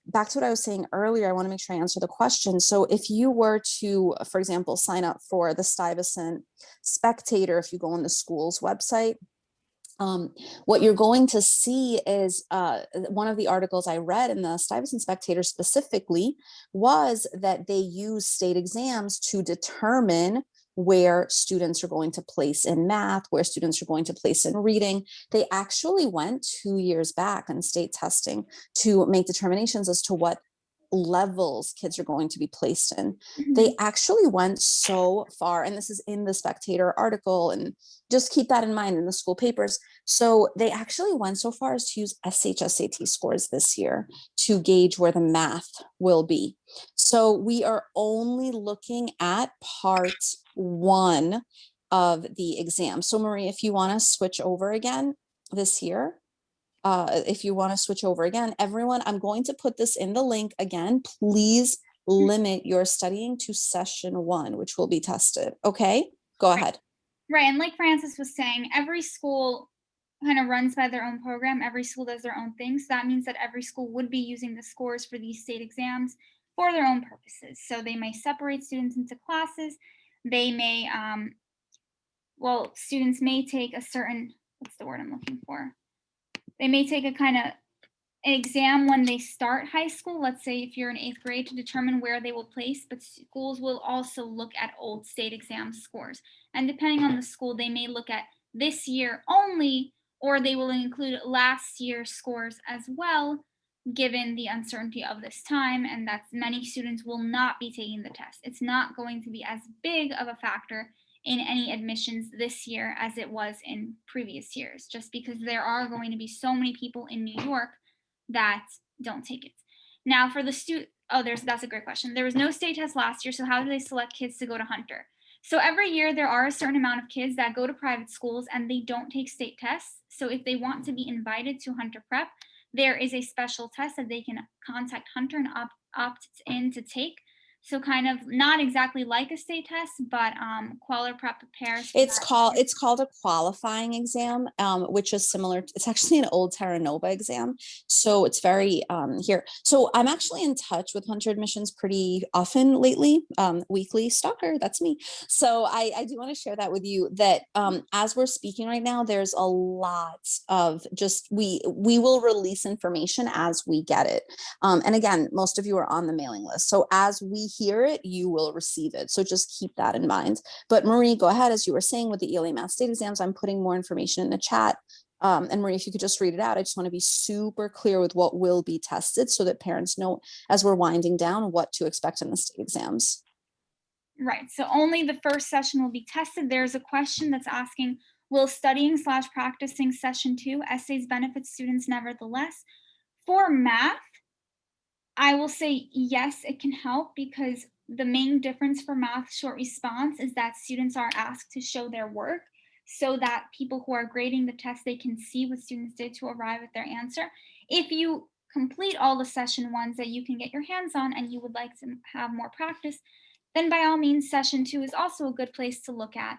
back to what I was saying earlier, I want to make sure I answer the question. So if you were to, for example, sign up for the Stuyvesant Spectator, if you go on the school's website, what you're going to see is one of the articles I read in the Stuyvesant Spectator specifically was that they use state exams to determine where students are going to place in math, where students are going to place in reading. They actually went 2 years back in state testing to make determinations as to what levels kids are going to be placed in. They actually went so far, and this is in the Spectator article, and just keep that in mind in the school papers. So they actually went so far as to use SHSAT scores this year to gauge where the math will be. So we are only looking at part 1 of the exam. So Marie, if you want to switch over again this year, if you want to switch over again, everyone, I'm going to put this in the link again. Please limit your studying to session 1, which will be tested. Okay, go ahead. Right. And like Francis was saying, every school kind of runs by their own program. Every school does their own thing. So that means that every school would be using the scores for these state exams for their own purposes. So they may separate students into classes. They may, students may take a certain, what's the word I'm looking for? They may take a kind of an exam when they start high school. Let's say if you're in 8th grade, to determine where they will place, but schools will also look at old state exam scores. And depending on the school, they may look at this year only, or they will include last year's scores as well, given the uncertainty of this time, and that many students will not be taking the test. It's not going to be as big of a factor in any admissions this year as it was in previous years, just because there are going to be so many people in New York that don't take it. Now for the that's a great question. There was no state test last year, so how do they select kids to go to Hunter? So every year there are a certain amount of kids that go to private schools and they don't take state tests. So if they want to be invited to Hunter Prep, there is a special test that they can contact Hunter and opt in to take. So kind of not exactly like a state test, but Cuellar Prep prepares. It's called a qualifying exam, which is similar. It's actually an old Terra Nova exam, so it's very here. So I'm actually in touch with Hunter admissions pretty often lately. Weekly stalker, that's me. So I do want to share that with you. That as we're speaking right now, there's a lot of just we will release information as we get it. And again, most of you are on the mailing list, so as we hear it, you will receive it. So just keep that in mind. But Marie, go ahead. As you were saying with the ELA math state exams, I'm putting more information in the chat. And Marie, if you could just read it out, I just want to be super clear with what will be tested so that parents know as we're winding down what to expect in the state exams. Right. So only the first session will be tested. There's a question that's asking, will studying/practicing session 2 essays benefit students nevertheless? For math, I will say yes, it can help, because the main difference for math short response is that students are asked to show their work so that people who are grading the test, they can see what students did to arrive at their answer. If you complete all the session 1s that you can get your hands on and you would like to have more practice, then by all means, session 2 is also a good place to look at.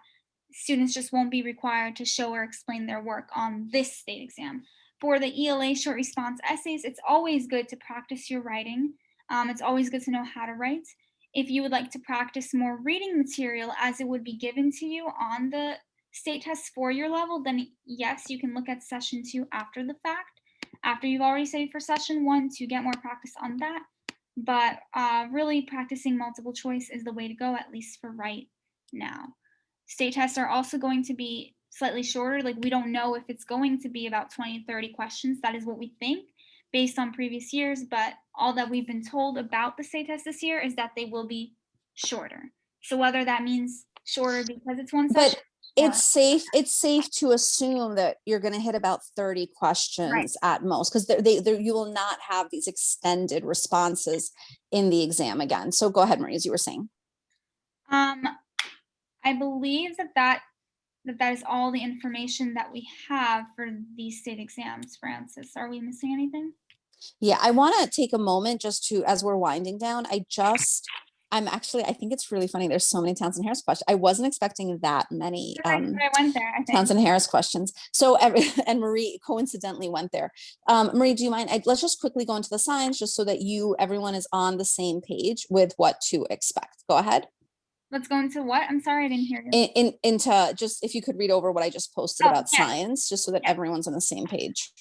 Students just won't be required to show or explain their work on this state exam. For the ELA short response essays, it's always good to practice your writing. It's always good to know how to write. If you would like to practice more reading material as it would be given to you on the state test for your level, then yes, you can look at session 2 after the fact, after you've already studied for session 1, to get more practice on that. But really practicing multiple choice is the way to go, at least for right now. State tests are also going to be slightly shorter. Like, we don't know if it's going to be about 20, 30 questions. That is what we think based on previous years, but all that we've been told about the state test this year is that they will be shorter. So whether that means shorter because it's one session, it's safe to assume that you're going to hit about 30 questions at most, because you will not have these extended responses in the exam again. So go ahead, Marie, as you were saying. I believe that is all the information that we have for these state exams. Francis, are we missing anything? Yeah, I want to take a moment just to, as we're winding down, I just I think it's really funny. There's so many Townsend Harris questions. I wasn't expecting that many I went there, I think. Townsend Harris questions. So and Marie coincidentally went there. Marie, do you mind? Let's just quickly go into the signs just so that everyone is on the same page with what to expect. Go ahead. Let's go into what? I'm sorry, I didn't hear you. Into just, if you could read over what I just posted Oh, about yes. science, just so that Yes. everyone's on the same page.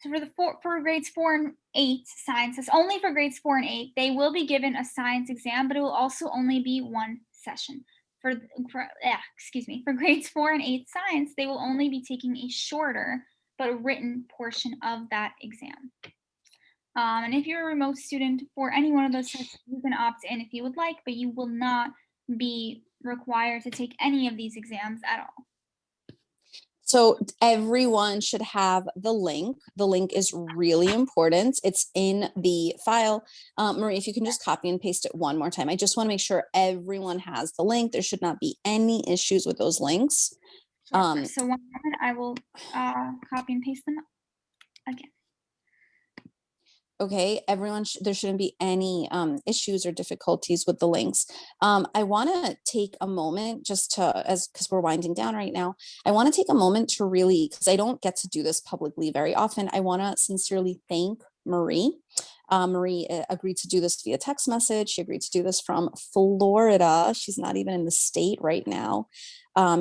So for grades 4 and 8 science, it's only for grades 4 and 8. They will be given a science exam, but it will also only be one session. For grades 4 and 8 science, they will only be taking a shorter but written portion of that exam. And if you're a remote student for any one of those sessions, you can opt in if you would like, but you will not be required to take any of these exams at all. So everyone should have the link. The link is really important. It's in the file. Marie, if you can just copy and paste it one more time. I just want to make sure everyone has the link. There should not be any issues with those links. Sure. So one moment, I will copy and paste them again. Okay, everyone, there shouldn't be any issues or difficulties with the links. I want to take a moment just to, because we're winding down right now, I want to take a moment to really, because I don't get to do this publicly very often, I want to sincerely thank Marie. Marie agreed to do this via text message. She agreed to do this from Florida. She's not even in the state right now.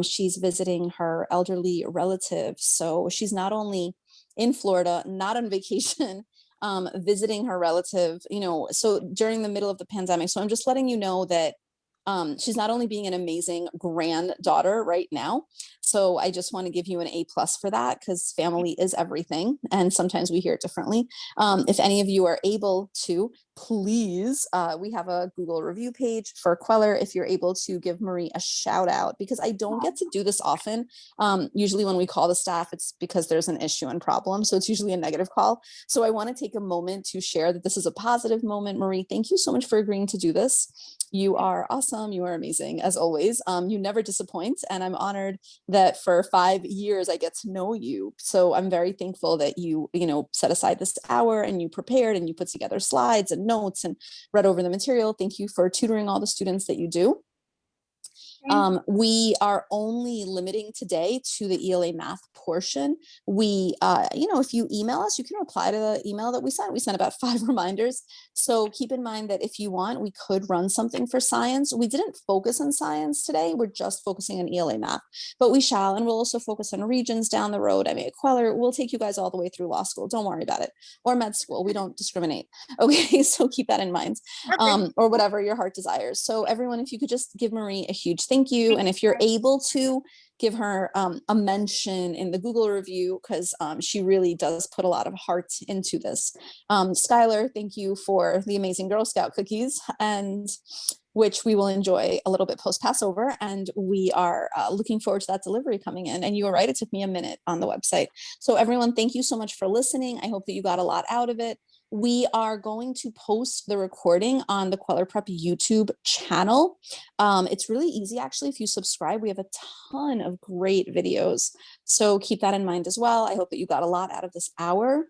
She's visiting her elderly relative. So she's not only in Florida, not on vacation, visiting her relative, so during the middle of the pandemic. So I'm just letting you know that she's not only being an amazing granddaughter right now. So I just want to give you an A+ for that, because family is everything. And sometimes we hear it differently. If any of you are able to, please, we have a Google review page for Cuellar. If you're able to give Marie a shout out, because I don't get to do this often. Usually when we call the staff, it's because there's an issue and problem. So it's usually a negative call. So I want to take a moment to share that this is a positive moment. Marie, thank you so much for agreeing to do this. You are awesome. You are amazing, as always. You never disappoint. And I'm honored that for 5 years I get to know you. So I'm very thankful that you set aside this hour and you prepared and you put together slides and notes and read over the material. Thank you for tutoring all the students that you do. We are only limiting today to the ELA math portion. We, if you email us, you can reply to the email that we sent. We sent about 5 reminders. So keep in mind that if you want, we could run something for science. We didn't focus on science today. We're just focusing on ELA math, but we shall, and we'll also focus on regions down the road. I mean, at Cuellar, we'll take you guys all the way through law school. Don't worry about it. Or med school. We don't discriminate. Okay, so keep that in mind, or whatever your heart desires. So everyone, if you could just give Marie a huge thank you. And if you're able to, give her a mention in the Google review, because she really does put a lot of heart into this. Skylar, thank you for the amazing Girl Scout cookies, and which we will enjoy a little bit post Passover. And we are looking forward to that delivery coming in. And you were right, it took me a minute on the website. So everyone, thank you so much for listening. I hope that you got a lot out of it. We are going to post the recording on the Cuellar Prep YouTube channel. It's really easy, actually. If you subscribe, we have a ton of great videos. So keep that in mind as well. I hope that you got a lot out of this hour.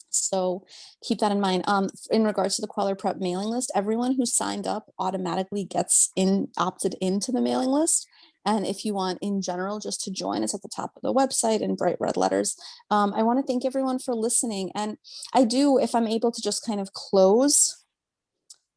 So keep that in mind. In regards to the Cuellar Prep mailing list, everyone who signed up automatically gets opted into the mailing list. And if you want in general just to join, it's at the top of the website in bright red letters. I want to thank everyone for listening. And I do, if I'm able to just kind of close,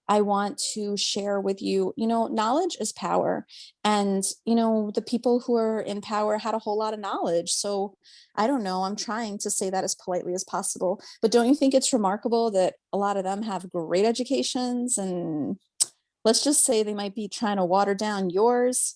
I want to share with you, knowledge is power. And, the people who are in power had a whole lot of knowledge. So I don't know, I'm trying to say that as politely as possible. But don't you think it's remarkable that a lot of them have great educations, and let's just say they might be trying to water down yours?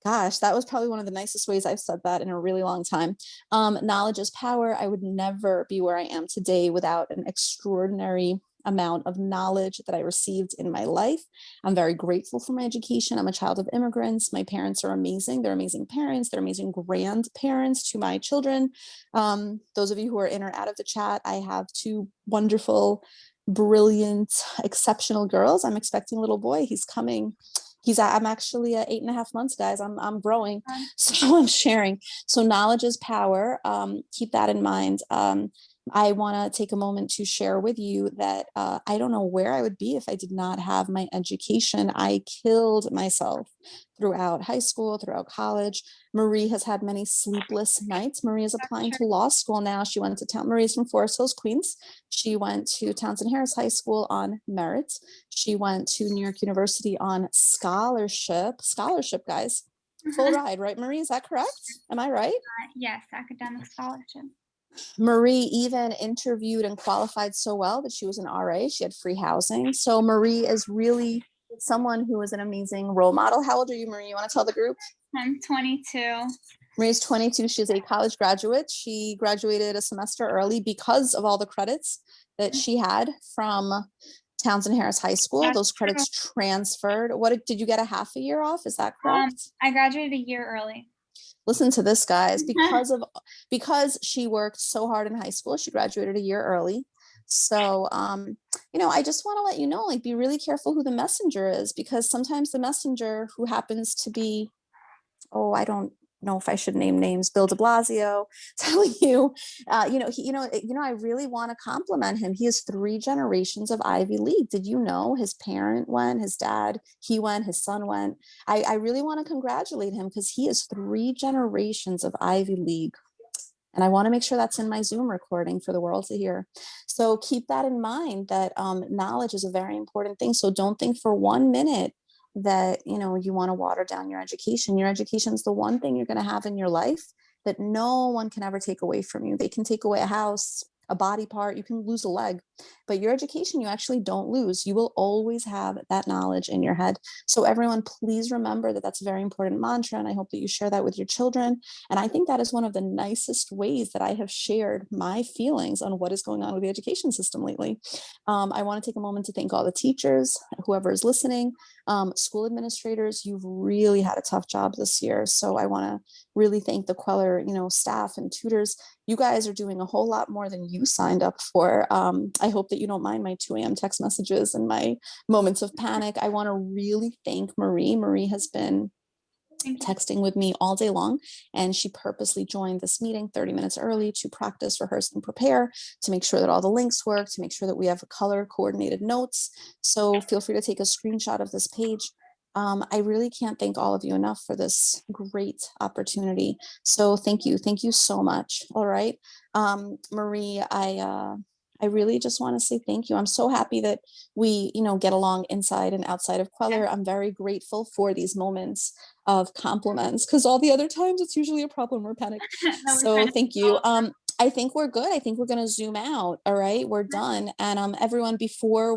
Gosh, that was probably one of the nicest ways I've said that in a really long time. Knowledge is power. I would never be where I am today without an extraordinary amount of knowledge that I received in my life. I'm very grateful for my education. I'm a child of immigrants. My parents are amazing. They're amazing parents. They're amazing grandparents to my children. Those of you who are in or out of the chat, I have 2 wonderful, brilliant, exceptional girls. I'm expecting a little boy. He's coming. I'm actually 8.5 months, guys. I'm growing, so I'm sharing. So knowledge is power. Keep that in mind. I want to take a moment to share with you that I don't know where I would be if I did not have my education. I killed myself throughout high school, throughout college. Marie has had many sleepless nights. Marie is That's applying true. to law school now. She went to town. Marie's from Forest Hills, Queens. She went to Townsend Harris High School on merit. She went to New York University on scholarship. Scholarship, guys. Full ride, right, Marie? Is that correct? Am I right? Yes, academic scholarship. Marie even interviewed and qualified so well that she was an RA. She had free housing. So Marie is really someone who is an amazing role model. How old are you, Marie? You want to tell the group? I'm 22. Marie's 22. She's a college graduate. She graduated a semester early because of all the credits that she had from Townsend Harris High School. That's Those true. credits transferred. What did you get, a half a year off? Is that correct? I graduated a year early. Listen to this, guys. Because she worked so hard in high school, she graduated a year early. So I just want to let you know, like, be really careful who the messenger is, because sometimes the messenger who happens to be, oh, I don't know if I should name names, Bill de Blasio, telling you, I really want to compliment him. He has 3 generations of Ivy League. Did you know his parent went, his dad, he went, his son went? I really want to congratulate him because he is 3 generations of Ivy League. And I want to make sure that's in my Zoom recording for the world to hear. So keep that in mind, that knowledge is a very important thing. So don't think for 1 minute that you want to water down your education. Your education is the one thing you're going to have in your life that no one can ever take away from you. They can take away a house, a body part, you can lose a leg, but your education you actually don't lose. You will always have that knowledge in your head. So everyone, please remember that that's a very important mantra, and I hope that you share that with your children. And I think that is one of the nicest ways that I have shared my feelings on what is going on with the education system lately. I want to take a moment to thank all the teachers, whoever is listening, school administrators. You've really had a tough job this year. So I want to really thank the Cuellar, staff and tutors. You guys are doing a whole lot more than you signed up for. I hope that you don't mind my 2 a.m. text messages and my moments of panic. I want to really thank Marie. Marie has been texting with me all day long, and she purposely joined this meeting 30 minutes early to practice, rehearse, and prepare, to make sure that all the links work, to make sure that we have color coordinated notes. So feel free to take a screenshot of this page. I really can't thank all of you enough for this great opportunity. So thank you so much. All right, Marie, I really just want to say thank you. I'm so happy that we, get along inside and outside of Cuellar. I'm very grateful for these moments of compliments, because all the other times it's usually a problem or panic. So thank you. I think we're good. I think we're going to zoom out. All right, we're done. And everyone, before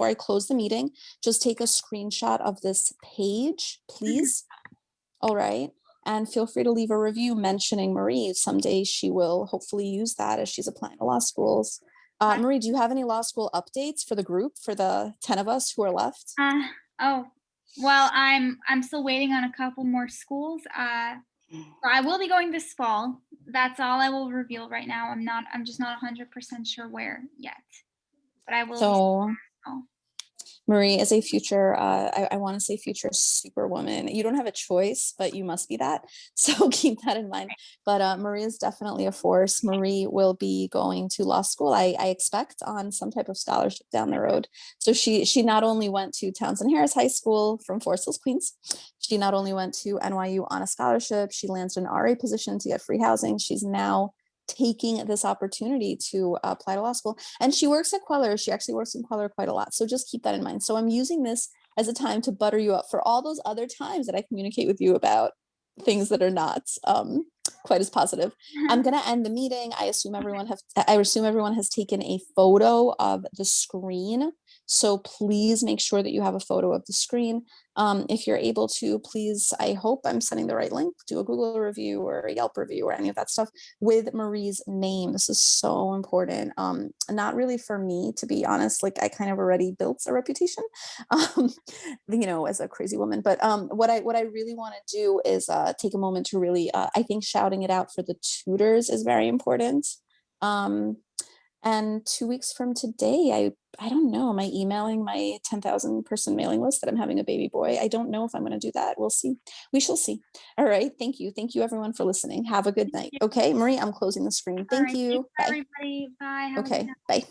I close the meeting, just take a screenshot of this page, please. All right. And feel free to leave a review mentioning Marie. Someday she will hopefully use that as she's applying to law schools. Marie, do you have any law school updates for the group, for the 10 of us who are left? Well, I'm still waiting on a couple more schools. So I will be going this fall. That's all I will reveal right now. I'm just not 100% sure where yet, but I will be. So Oh. Marie is a future, I want to say future superwoman. You don't have a choice, but you must be that. So keep that in mind. But Marie is definitely a force. Marie will be going to law school, I expect, on some type of scholarship down the road. So she not only went to Townsend Harris High School from Forest Hills, Queens, she not only went to NYU on a scholarship, she lands an RA position to get free housing. She's now taking this opportunity to apply to law school. And she works at Cuellar. She actually works in Cuellar quite a lot. So just keep that in mind. So I'm using this as a time to butter you up for all those other times that I communicate with you about things that are not quite as positive. I'm going to end the meeting. I assume everyone has taken a photo of the screen. So please make sure that you have a photo of the screen. If you're able to, please, I hope I'm sending the right link, do a Google review or a Yelp review or any of that stuff with Marie's name. This is so important. Not really for me, to be honest, like I kind of already built a reputation, as a crazy woman. But what I really want to do is take a moment to really, I think shouting it out for the tutors is very important. And 2 weeks from today, I don't know, am I emailing my 10,000 person mailing list that I'm having a baby boy? I don't know if I'm going to do that. We'll see. We shall see. All right. Thank you. Thank you, everyone, for listening. Have a good Thank night. you. Okay, Marie, I'm closing the screen. All Thank right. Thanks, you. Bye. everybody. Bye. Have a good Okay. night. Bye.